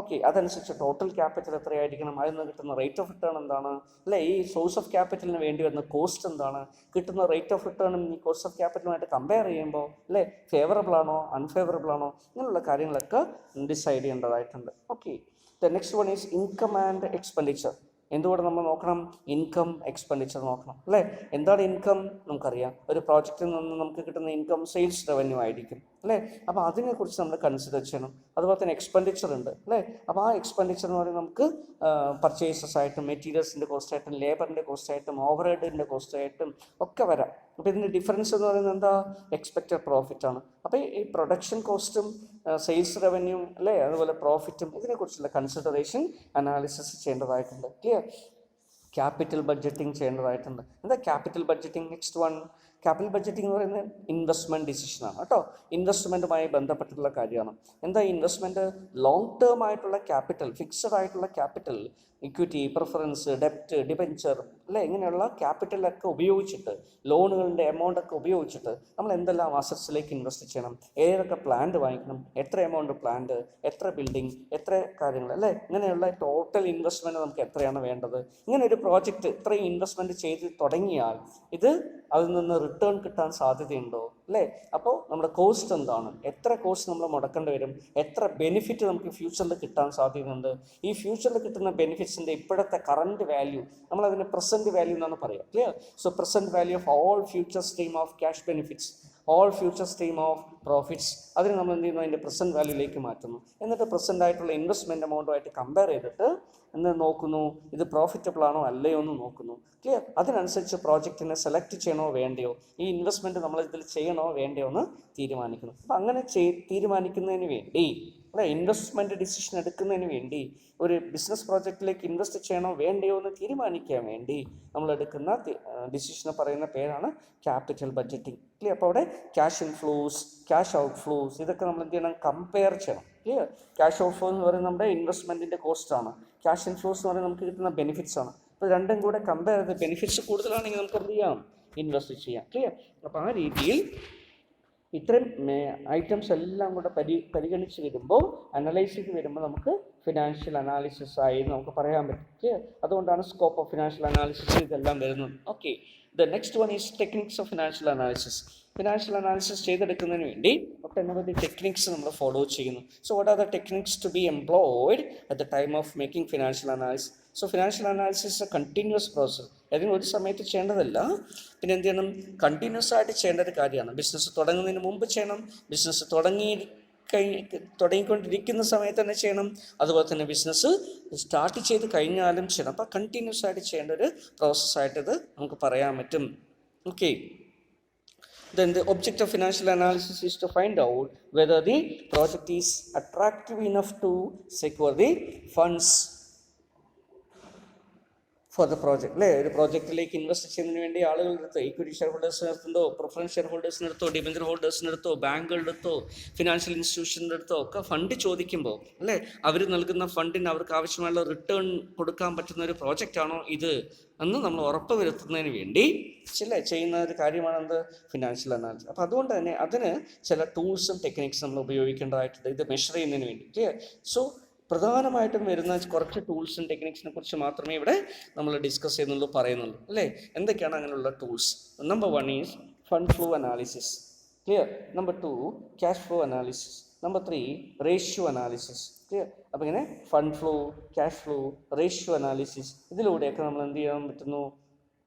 S1: Okay, അതനുസരിച്ച് ടോട്ടൽ ക്യാപിറ്റൽ എത്രയായിരിക്കണം, അതിൽ നിന്ന് കിട്ടുന്ന റേറ്റ് ഓഫ് റിട്ടേൺ എന്താണ് അല്ലേ, ഈ സോഴ്സ് ഓഫ് ക്യാപിറ്റലിന് വേണ്ടി വരുന്ന കോസ്റ്റ് എന്താണ്, കിട്ടുന്ന റേറ്റ് ഓഫ് റിട്ടേണും ഈ കോസ്റ്റ് ഓഫ് ക്യാപിറ്റലുമായിട്ട് കമ്പയർ ചെയ്യുമ്പോൾ അല്ലേ ഫേവറബിൾ ആണോ അൺഫേവറബിൾ ആണോ, ഇങ്ങനെയുള്ള കാര്യങ്ങളൊക്കെ ഡിസൈഡ് ചെയ്യേണ്ടതായിട്ടുണ്ട്. Okay, the next one is income and expenditure. എന്തുകൊണ്ട് നമ്മൾ നോക്കണം, ഇൻകം എക്സ്പെൻഡിച്ചർ നോക്കണം അല്ലേ. എന്താണ് ഇൻകം നമുക്കറിയാം, ഒരു പ്രോജക്റ്റിൽ നിന്ന് നമുക്ക് കിട്ടുന്ന ഇൻകം സെയിൽസ് റവന്യൂ ആയിരിക്കും അല്ലേ. അപ്പോൾ അതിനെക്കുറിച്ച് നമ്മൾ കൺസിഡർ ചെയ്യണം. അതുപോലെ തന്നെ എക്സ്പെൻഡിച്ചർ ഉണ്ട് അല്ലേ. അപ്പോൾ ആ എക്സ്പെൻഡിച്ചർ എന്ന് പറയുന്നത് നമുക്ക് പർച്ചേസസ് ആയിട്ടും മെറ്റീരിയൽസിൻ്റെ കോസ്റ്റ് ആയിട്ടും ലേബറിൻ്റെ കോസ്റ്റ് ആയിട്ടും ഓവർഹെഡിൻ്റെ കോസ്റ്റ് ആയിട്ടും ഒക്കെ വരാം. അപ്പോൾ ഇതിൻ്റെ ഡിഫറൻസ് എന്ന് പറയുന്നത് എന്താ, എക്സ്പെക്റ്റഡ് പ്രോഫിറ്റ് ആണ്. അപ്പോൾ ഈ പ്രൊഡക്ഷൻ കോസ്റ്റും സെയിൽസ് റവന്യൂ അല്ലേ, അതുപോലെ പ്രോഫിറ്റും ഇതിനെക്കുറിച്ചുള്ള കൺസിഡറേഷൻ അനാലിസിസ് ചെയ്യേണ്ടതായിട്ടുണ്ട്. ക്ലിയർ? ക്യാപിറ്റൽ ബഡ്ജറ്റിംഗ് ചെയ്യേണ്ടതായിട്ടുണ്ട്. എന്താ capital budgeting? Next one, capital budgeting എന്ന് പറയുന്നത് ഇൻവെസ്റ്റ്മെൻറ്റ് ഡിസിഷനാണ് കേട്ടോ. ഇൻവെസ്റ്റ്മെൻറ്റുമായി ബന്ധപ്പെട്ടിട്ടുള്ള കാര്യമാണ്. എന്താ ഇൻവെസ്റ്റ്മെൻറ്റ്? ലോങ് ടേം ആയിട്ടുള്ള ക്യാപിറ്റൽ, ഫിക്സഡ് ആയിട്ടുള്ള ക്യാപിറ്റൽ, ഇക്വിറ്റി, പ്രിഫറൻസ്, ഡെപ്റ്റ്, ഡിബെഞ്ചർ അല്ലേ, ഇങ്ങനെയുള്ള ക്യാപിറ്റലൊക്കെ ഉപയോഗിച്ചിട്ട്, ലോണുകളുടെ എമൗണ്ടൊക്കെ ഉപയോഗിച്ചിട്ട് നമ്മൾ എന്തെല്ലാം അസറ്റ്സിലേക്ക് ഇൻവെസ്റ്റ് ചെയ്യണം, ഏതൊക്കെ പ്ലാന്റ് വാങ്ങിക്കണം, എത്ര എമൗണ്ട് പ്ലാന്റ്, എത്ര ബിൽഡിംഗ്, എത്ര കാര്യങ്ങൾ അല്ലേ, ഇങ്ങനെയുള്ള ടോട്ടൽ ഇൻവെസ്റ്റ്മെൻറ്റ് നമുക്ക് എത്രയാണ് വേണ്ടത്. ഇങ്ങനെ ഒരു പ്രോജക്റ്റ് ഇത്രയും ഇൻവെസ്റ്റ്മെൻറ്റ് ചെയ്ത് തുടങ്ങിയാൽ ഇത് അതിൽ നിന്ന് റിട്ടേൺ കിട്ടാൻ സാധ്യതയുണ്ടോ അല്ലേ. അപ്പോൾ നമ്മുടെ കോസ്റ്റ് എന്താണ്, എത്ര കോസ്റ്റ് നമ്മൾ മുടക്കേണ്ടി വരും, എത്ര ബെനിഫിറ്റ് നമുക്ക് ഫ്യൂച്ചറിൽ കിട്ടാൻ സാധ്യതയുണ്ട്, ഈ ഫ്യൂച്ചറിൽ കിട്ടുന്ന ബെനിഫിറ്റ്സിൻ്റെ ഇപ്പോഴത്തെ കറണ്ട് വാല്യൂ നമ്മളതിന് പ്രസൻറ്റ് വാല്യൂ എന്നാണ് പറയുക. Clear? So present value of all future stream of cash benefits, all future stream of profits, അതിന് നമ്മൾ എന്ത് ചെയ്യുന്നു, അതിൻ്റെ പ്രസൻറ്റ് വാല്യൂയിലേക്ക് മാറ്റുന്നു. എന്നിട്ട് പ്രസൻ്റ് ആയിട്ടുള്ള ഇൻവെസ്റ്റ്മെൻറ്റ് എമൗണ്ടുമായിട്ട് കമ്പയർ ചെയ്തിട്ട് എന്ന് നോക്കുന്നു, ഇത് പ്രോഫിറ്റബിൾ ആണോ അല്ലയോ എന്ന് നോക്കുന്നു. ക്ലിയർ? അതിനനുസരിച്ച് പ്രോജക്റ്റിനെ സെലക്ട് ചെയ്യണോ വേണ്ടയോ, ഈ ഇൻവെസ്റ്റ്മെൻറ്റ് നമ്മൾ ഇതിൽ ചെയ്യണോ വേണ്ടയോ എന്ന് തീരുമാനിക്കുന്നു. അപ്പം അങ്ങനെ തീരുമാനിക്കുന്നതിന് വേണ്ടി അല്ലെ, ഇൻവെസ്റ്റ്മെൻറ്റ് ഡിസിഷൻ എടുക്കുന്നതിന് വേണ്ടി, ഒരു ബിസിനസ് പ്രോജക്റ്റിലേക്ക് ഇൻവെസ്റ്റ് ചെയ്യണോ വേണ്ടയോ എന്ന് തീരുമാനിക്കാൻ വേണ്ടി നമ്മൾ എടുക്കുന്ന ഡിസിഷനെ പറയുന്ന പേരാണ് ക്യാപിറ്റൽ ബഡ്ജറ്റിംഗ്. ക്ലിയർ? അപ്പോൾ അവിടെ cash inflows, cash outflows ഇതൊക്കെ നമ്മൾ എന്ത് ചെയ്യണം, കമ്പയർ ചെയ്യണം. ക്ലിയർ? ക്യാഷ് ഔട്ട് ഫ്ലോ എന്ന് പറയുന്നത് നമ്മുടെ ഇൻവെസ്റ്റ്മെൻറ്റിൻ്റെ കോസ്റ്റാണ്, ക്യാഷ് ഇൻഫ്ലോസ് എന്ന് പറയുന്നത് നമുക്ക് കിട്ടുന്ന ബെനിഫിറ്റ്സ് ആണ്. അപ്പോൾ രണ്ടും കൂടെ കമ്പയർ ചെയ്ത് ബെനിഫിറ്റ്സ് കൂടുതലാണെങ്കിൽ നമുക്ക് എന്ത് ചെയ്യാം, ഇൻവെസ്റ്റ് ചെയ്യാം. ക്ലിയർ? അപ്പോൾ ആ രീതിയിൽ ഇത്രയും ഐറ്റംസ് എല്ലാം കൂടെ പരിഗണിച്ച് വരുമ്പോൾ, അനലൈസ് ചെയ്ത് വരുമ്പോൾ നമുക്ക് ഫിനാൻഷ്യൽ അനാലിസിസ് ആയി നമുക്ക് പറയാൻ പറ്റും. അതുകൊണ്ടാണ് സ്കോപ്പ് ഓഫ് ഫിനാൻഷ്യൽ അനാലിസിസ് ഇതെല്ലാം വരുന്നത്. Okay, the next one is techniques of financial analysis. Financial analysis ചെയ്തെടുക്കുന്നതിന് വേണ്ടി ഒട്ടനവധി ടെക്നിക്സ് നമ്മൾ ഫോളോ ചെയ്യുന്നു. So what are the techniques to be employed at the time of making financial analysis? So financial analysis a continuous process. അതിന് ഒരു സമയത്ത് ചെയ്യേണ്ടതല്ല, പിന്നെ എന്ത് ചെയ്യണം, കണ്ടിന്യൂസ് ആയിട്ട് ചെയ്യേണ്ട ഒരു കാര്യമാണ്. ബിസിനസ് തുടങ്ങുന്നതിന് മുമ്പ് ചെയ്യണം, ബിസിനസ് തുടങ്ങിക്കൊണ്ടിരിക്കുന്ന സമയത്ത് തന്നെ ചെയ്യണം, അതുപോലെ തന്നെ ബിസിനസ് സ്റ്റാർട്ട് ചെയ്ത് കഴിഞ്ഞാലും ചെയ്യണം. അപ്പോൾ കണ്ടിന്യൂസ് ആയിട്ട് ചെയ്യേണ്ട ഒരു പ്രോസസ്സായിട്ടിത് നമുക്ക് പറയാൻ പറ്റും. Okay, then the object of financial analysis is to find out whether the project is attractive enough to secure the funds for the project അല്ലേ. ഒരു പ്രോജക്റ്റിലേക്ക് ഇൻവെസ്റ്റ് ചെയ്യുന്നതിന് വേണ്ടി ആളുകളുടെ അടുത്ത് ഇക്വിറ്റി ഷെയർ ഹോൾഡേഴ്സിനടുത്തോ, പ്രിഫറൻസ് ഷെയർ ഹോൾഡേഴ്സിനടുത്തോ, ഡിബഞ്ചർ ഹോൾഡേഴ്സിനടുത്തോ, ബാങ്കുകളുടെ അടുത്തോ, ഫിനാൻഷ്യൽ ഇൻസ്റ്റിറ്റ്യൂഷൻ്റെ അടുത്തോ ഒക്കെ ഫണ്ട് ചോദിക്കുമ്പോൾ അല്ലേ, അവർ നൽകുന്ന ഫണ്ടിന് അവർക്ക് ആവശ്യമുള്ള റിട്ടേൺ കൊടുക്കാൻ പറ്റുന്ന ഒരു പ്രോജക്റ്റ് ആണോ ഇത് എന്ന് നമ്മൾ ഉറപ്പ് വരുത്തുന്നതിന് വേണ്ടി ചെയ്യുന്ന ഒരു കാര്യമാണ് എന്ത്, ഫിനാൻഷ്യൽ അനാലിസിസ്. അപ്പോൾ അതുകൊണ്ട് തന്നെ അതിന് ചില ടൂൾസും ടെക്നിക്സും നമ്മൾ ഉപയോഗിക്കേണ്ടതായിട്ടുണ്ട് ഇത് മെഷർ ചെയ്യുന്നതിന് വേണ്ടി. ക്ലിയർ? സോ പ്രധാനമായിട്ടും വരുന്ന കുറച്ച് ടൂൾസും ടെക്നിക്സിനെ കുറിച്ച് മാത്രമേ ഇവിടെ നമ്മൾ ഡിസ്കസ് ചെയ്യുന്നുള്ളൂ, പറയുന്നുള്ളൂ അല്ലേ. എന്തൊക്കെയാണ് അങ്ങനെയുള്ള tools? Number 1 is fund flow analysis. Clear? Number 2 cash flow analysis. Number 3 ratio analysis. Clear? അപ്പോൾ ഇങ്ങനെ fund flow, cash flow, ratio analysis ഇതിലൂടെയൊക്കെ നമ്മൾ എന്ത് ചെയ്യാൻ പറ്റുന്നു,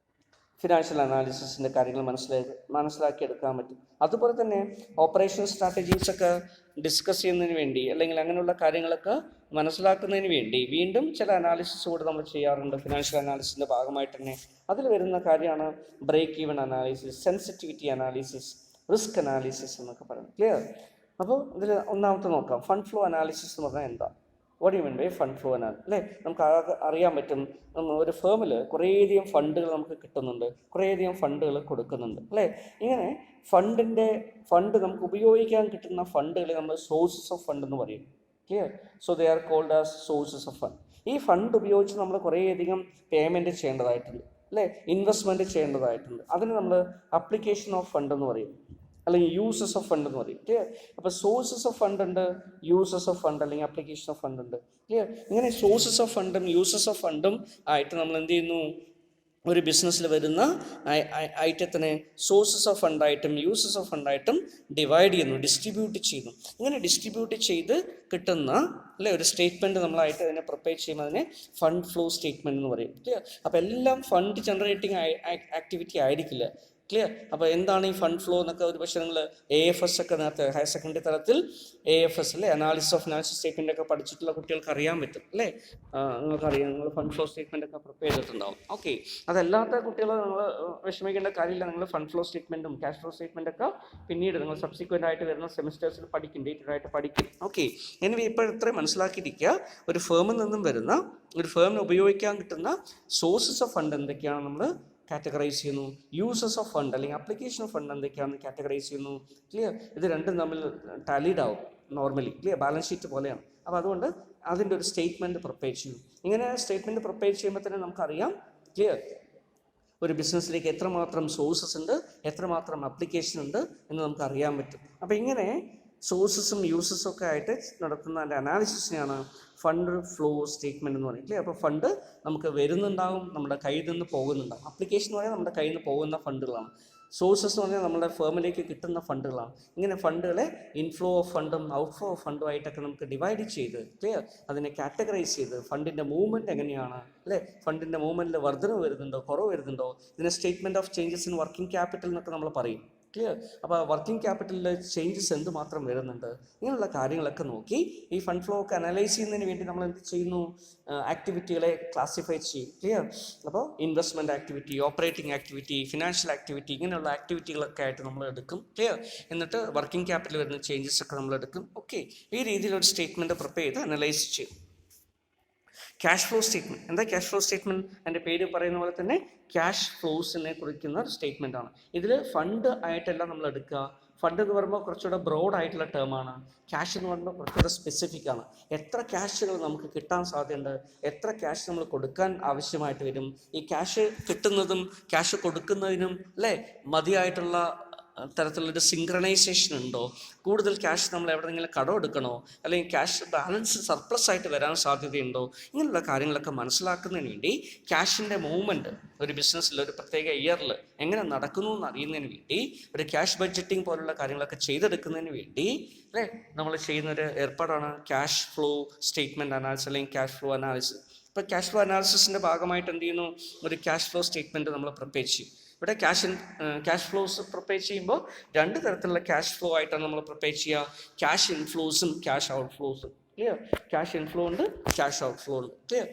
S1: ഫിനാൻഷ്യൽ അനാലിസിസിൻ്റെ കാര്യങ്ങൾ മനസ്സിലാക്കിയെടുക്കാൻ പറ്റും. അതുപോലെ തന്നെ ഓപ്പറേഷൻ സ്ട്രാറ്റജീസൊക്കെ ഡിസ്കസ് ചെയ്യുന്നതിന് വേണ്ടി അല്ലെങ്കിൽ അങ്ങനെയുള്ള കാര്യങ്ങളൊക്കെ മനസ്സിലാക്കുന്നതിന് വേണ്ടി വീണ്ടും ചില അനാലിസിസ് കൂടെ നമ്മൾ ചെയ്യാറുണ്ട് ഫിനാൻഷ്യൽ അനാലിസിസിൻ്റെ ഭാഗമായിട്ട് തന്നെ. അതിൽ വരുന്ന കാര്യമാണ് break even analysis, sensitivity analysis, risk analysis എന്നൊക്കെ പറയുന്നത്. ക്ലിയർ? അപ്പോൾ ഇതിൽ ഒന്നാമത്തെ നോക്കാം. ഫണ്ട് ഫ്ലോ അനാലിസിസ് എന്ന് പറഞ്ഞാൽ എന്താ? What you mean by fund flow analysis? അല്ലേ, നമുക്ക് അറിയാൻ പറ്റും ഒരു ഫേമിൽ കുറേയധികം ഫണ്ടുകൾ നമുക്ക് കിട്ടുന്നുണ്ട്, കുറേയധികം ഫണ്ടുകൾ കൊടുക്കുന്നുണ്ട്, അല്ലേ? ഇങ്ങനെ ഫണ്ട് നമുക്ക് ഉപയോഗിക്കാൻ കിട്ടുന്ന ഫണ്ടുകളെ നമ്മൾ സോഴ്സസ് ഓഫ് ഫണ്ട് എന്ന് പറയും. Clear? So they are called as sources of fund. ഈ ഫണ്ട് ഉപയോഗിച്ച് നമ്മൾ കുറേയധികം പേയ്മെൻറ്റ് ചെയ്യേണ്ടതായിട്ടുണ്ട്, അല്ലേ? ഇൻവെസ്റ്റ്മെൻറ്റ് ചെയ്യേണ്ടതായിട്ടുണ്ട്. അതിന് നമ്മൾ അപ്ലിക്കേഷൻ ഓഫ് ഫണ്ട് എന്ന് പറയും, അല്ലെങ്കിൽ യൂസസ് ഓഫ് ഫണ്ട് എന്ന് പറയും. ക്ലിയർ? അപ്പോൾ സോഴ്സസ് ഓഫ് ഫണ്ട് ഉണ്ട്, യൂസസ് ഓഫ് ഫണ്ട് അല്ലെങ്കിൽ അപ്ലിക്കേഷൻ ഓഫ് ഫണ്ട് ഉണ്ട്. ക്ലിയർ? ഇങ്ങനെ സോഴ്സസ് ഓഫ് ഫണ്ടും യൂസസ് ഓഫ് ഫണ്ടും ആയിട്ട് നമ്മൾ എന്ത് ചെയ്യുന്നു? ഒരു ബിസിനസ്സിൽ വരുന്ന ഐറ്റത്തിനെ സോഴ്സസ് ഓഫ് ഫണ്ടായിട്ടും യൂസസ് ഓഫ് ഫണ്ടായിട്ടും ഡിവൈഡ് ചെയ്യുന്നു, ഡിസ്ട്രിബ്യൂട്ട് ചെയ്യുന്നു. ഇങ്ങനെ ഡിസ്ട്രിബ്യൂട്ട് ചെയ്ത് കിട്ടുന്ന അല്ലേ ഒരു സ്റ്റേറ്റ്മെൻറ്റ് നമ്മളായിട്ട് അതിനെ പ്രിപ്പയർ ചെയ്യുമ്പോൾ അതിനെ ഫണ്ട് ഫ്ലോ സ്റ്റേറ്റ്മെൻറ്റ് എന്ന് പറയും. ക്ലിയർ? അപ്പോൾ എല്ലാം ഫണ്ട് ജനറേറ്റിംഗ് ആക്ടിവിറ്റി ആയിരിക്കില്ല. ക്ലിയർ? അപ്പോൾ എന്താണ് ഈ ഫണ്ട് ഫ്ലോ എന്നൊക്കെ ഒരു പക്ഷേ നിങ്ങൾ AFS ഒക്കെ നേരത്തെ ഹയർ സെക്കൻഡറി തലത്തിൽ AFS അല്ലേ, അനാലിസിസ് ഓഫ് ഫിനാൻഷ്യൽ സ്റ്റേറ്റ്മെൻ്റ് ഒക്കെ പഠിച്ചിട്ടുള്ള കുട്ടികൾക്ക് അറിയാൻ പറ്റും, അല്ലേ? നിങ്ങൾക്കറിയാം, നിങ്ങൾ ഫണ്ട് ഫ്ലോ സ്റ്റേറ്റ്മെൻ്റ് ഒക്കെ പ്രിപ്പയർ ചെയ്തിട്ടുണ്ടാവും. ഓക്കെ, അതല്ലാത്ത കുട്ടികൾ നിങ്ങൾ വിഷമിക്കേണ്ട കാര്യമില്ല. നിങ്ങൾ ഫണ്ട് ഫ്ലോ സ്റ്റേറ്റ്മെൻറ്റും ക്യാഷ് ഫ്ലോ സ്റ്റേറ്റ്മെൻ്റ് ഒക്കെ പിന്നീട് നിങ്ങൾ സബ്സിക്വൻ്റ് ആയിട്ട് വരുന്ന സെമിസ്റ്റേഴ്സിൽ പഠിക്കും, ഡേറ്റഡ് ആയിട്ട് പഠിക്കും. ഓക്കെ, എനിവേ ഇപ്പോൾ ഇത്രയും മനസ്സിലാക്കിയിരിക്കുക. ഒരു ഫേമിൽ നിന്നും വരുന്ന ഒരു ഫേമിന് ഉപയോഗിക്കാൻ കിട്ടുന്ന സോഴ്സസ് ഓഫ് ഫണ്ട് എന്തൊക്കെയാണ് നമ്മൾ കാറ്റഗറൈസ് ചെയ്യുന്നു, യൂസസ് ഓഫ് ഫണ്ട് അല്ലെങ്കിൽ അപ്ലിക്കേഷൻ ഓഫ് ഫണ്ട് എന്തൊക്കെയാണെന്ന് കാറ്റഗറൈസ് ചെയ്യുന്നു. ക്ലിയർ? ഇത് രണ്ടും തമ്മിൽ ടാലിഡ് ആവും നോർമലി. ക്ലിയർ? ബാലൻസ് ഷീറ്റ് പോലെയാണ്. അപ്പോൾ അതുകൊണ്ട് അതിൻ്റെ ഒരു സ്റ്റേറ്റ്മെൻറ്റ് പ്രിപ്പയർ ചെയ്യും. ഇങ്ങനെ സ്റ്റേറ്റ്മെൻറ്റ് പ്രിപ്പയർ ചെയ്യുമ്പോൾ തന്നെ നമുക്കറിയാം, ക്ലിയർ, ഒരു ബിസിനസ്സിലേക്ക് എത്രമാത്രം സോഴ്സസ് ഉണ്ട്, എത്രമാത്രം അപ്ലിക്കേഷൻ ഉണ്ട് എന്ന് നമുക്ക് അറിയാൻ പറ്റും. അപ്പോൾ ഇങ്ങനെ സോഴ്സസും യൂസസും ഒക്കെ ആയിട്ട് നടത്തുന്ന അതിൻ്റെ അനാലിസിസിനെയാണ് ഫണ്ട് ഫ്ലോ സ്റ്റേറ്റ്മെൻറ്റ് എന്ന് പറയുന്നത്. അപ്പോൾ ഫണ്ട് നമുക്ക് വരുന്നുണ്ടാകും, നമ്മുടെ കയ്യിൽ നിന്ന് പോകുന്നുണ്ടാകും. അപ്ലിക്കേഷൻ എന്ന് പറഞ്ഞാൽ നമ്മുടെ കയ്യിൽ നിന്ന് പോകുന്ന ഫണ്ടുകളാണ്. സോഴ്സസ് എന്ന് പറഞ്ഞാൽ നമ്മുടെ ഫേമിലേക്ക് കിട്ടുന്ന ഫണ്ടുകളാണ്. ഇങ്ങനെ ഫണ്ടുകളെ ഇൻഫ്ലോ ഓഫ് ഫണ്ടും ഔട്ട്ഫ്ലോ ഓഫ് ഫണ്ടും ആയിട്ടൊക്കെ നമുക്ക് ഡിവൈഡ് ചെയ്ത്, ക്ലിയർ, അതിനെ കാറ്റഗറൈസ് ചെയ്ത് ഫണ്ടിൻ്റെ മൂവ്മെൻറ്റ് എങ്ങനെയാണ്, അല്ലേ, ഫണ്ടിൻ്റെ മൂവ്മെൻറ്റിൽ വർധന വരുന്നുണ്ടോ കുറവ് വരുന്നുണ്ടോ, ഇതിനെ statement of changes in working capital എന്നൊക്കെ നമ്മൾ പറയും. ക്ലിയർ? അപ്പോൾ വർക്കിംഗ് ക്യാപിറ്റലിൽ ചേഞ്ചസ് എന്തുമാത്രം വരുന്നുണ്ട്, ഇങ്ങനെയുള്ള കാര്യങ്ങളൊക്കെ നോക്കി ഈ ഫണ്ട് ഫ്ലോ ഒക്കെ അനലൈസ് ചെയ്യുന്നതിന് വേണ്ടി നമ്മൾ എന്ത് ചെയ്യുന്നു? ആക്ടിവിറ്റികളെ ക്ലാസിഫൈ ചെയ്യും. ക്ലിയർ? അപ്പോൾ investment activity, operating activity, financial activity, ഇങ്ങനെയുള്ള ആക്ടിവിറ്റികളൊക്കെ ആയിട്ട് നമ്മൾ എടുക്കും. ക്ലിയർ? എന്നിട്ട് വർക്കിംഗ് ക്യാപിറ്റൽ വരുന്ന ചേഞ്ചസ് ഒക്കെ നമ്മൾ എടുക്കും. ഓക്കെ, ഈ രീതിയിലൊരു സ്റ്റേറ്റ്മെൻറ്റ് പ്രിപ്പയർ ചെയ്ത് അനലൈസ് ചെയ്യും. Cash flow statement. എന്താ ക്യാഷ് ഫ്ലോ സ്റ്റേറ്റ്മെൻറ്റ്? എൻ്റെ പേര് പറയുന്ന പോലെ തന്നെ ക്യാഷ് ഫ്ലോസിനെ കുറിക്കുന്ന ഒരു സ്റ്റേറ്റ്മെൻ്റ് ആണ്. ഇതിൽ ഫണ്ട് ആയിട്ടല്ല നമ്മൾ എടുക്കുക. ഫണ്ട് എന്ന് പറയുമ്പോൾ കുറച്ചുകൂടെ ബ്രോഡ് ആയിട്ടുള്ള ടേമാണ്. ക്യാഷ് എന്ന് പറയുമ്പോൾ കുറച്ചുകൂടെ സ്പെസിഫിക് ആണ്. എത്ര ക്യാഷുകൾ നമുക്ക് കിട്ടാൻ സാധ്യതയുണ്ട്, എത്ര ക്യാഷ് നമ്മൾ കൊടുക്കാൻ ആവശ്യമായിട്ട് വരും, ഈ ക്യാഷ് കിട്ടുന്നതും ക്യാഷ് കൊടുക്കുന്നതിനും അല്ലേ മതിയായിട്ടുള്ള തരത്തിലുള്ളൊരു സിങ്ക്രണൈസേഷൻ ഉണ്ടോ, കൂടുതൽ ക്യാഷ് നമ്മൾ എവിടെയെങ്കിലും കടം എടുക്കണോ, അല്ലെങ്കിൽ ക്യാഷ് ബാലൻസ് സർപ്ലസ് ആയിട്ട് വരാൻ സാധ്യതയുണ്ടോ, ഇങ്ങനെയുള്ള കാര്യങ്ങളൊക്കെ മനസ്സിലാക്കുന്നതിന് വേണ്ടി ക്യാഷിൻ്റെ മൂവ്മെൻറ്റ് ഒരു ബിസിനസ്സിൽ ഒരു പ്രത്യേക ഇയറിൽ എങ്ങനെ നടക്കുന്നു എന്ന് അറിയുന്നതിന് വേണ്ടി ഒരു ക്യാഷ് ബഡ്ജറ്റിംഗ് പോലുള്ള കാര്യങ്ങളൊക്കെ ചെയ്തെടുക്കുന്നതിന് വേണ്ടി അല്ലേ നമ്മൾ ചെയ്യുന്നൊരു ഏർപ്പാടാണ് ക്യാഷ് ഫ്ലോ സ്റ്റേറ്റ്മെൻറ്റ് അനാലിസിസ് അല്ലെങ്കിൽ ക്യാഷ് ഫ്ലോ അനാലിസിസ്. ഇപ്പോൾ ക്യാഷ് ഫ്ലോ അനാലിസിസിൻ്റെ ഭാഗമായിട്ട് എന്ത് ചെയ്യുന്നു? ഒരു ക്യാഷ് ഫ്ലോ സ്റ്റേറ്റ്മെൻറ്റ് നമ്മൾ പ്രിപ്പയർ ചെയ്യും. ഇവിടെ ക്യാഷ് ഫ്ലോസ് പ്രിപ്പയർ ചെയ്യുമ്പോൾ രണ്ട് തരത്തിലുള്ള ക്യാഷ് ഫ്ലോ ആയിട്ടാണ് നമ്മൾ പ്രിപ്പയർ ചെയ്യുക. ക്യാഷ് ഇൻഫ്ലോസും ക്യാഷ് ഔട്ട് ഫ്ലോസും. ക്ലിയർ? ക്യാഷ് ഇൻഫ്ലോ ഉണ്ട്, ക്യാഷ് ഔട്ട് ഫ്ലോ ഉണ്ട്. ക്ലിയർ?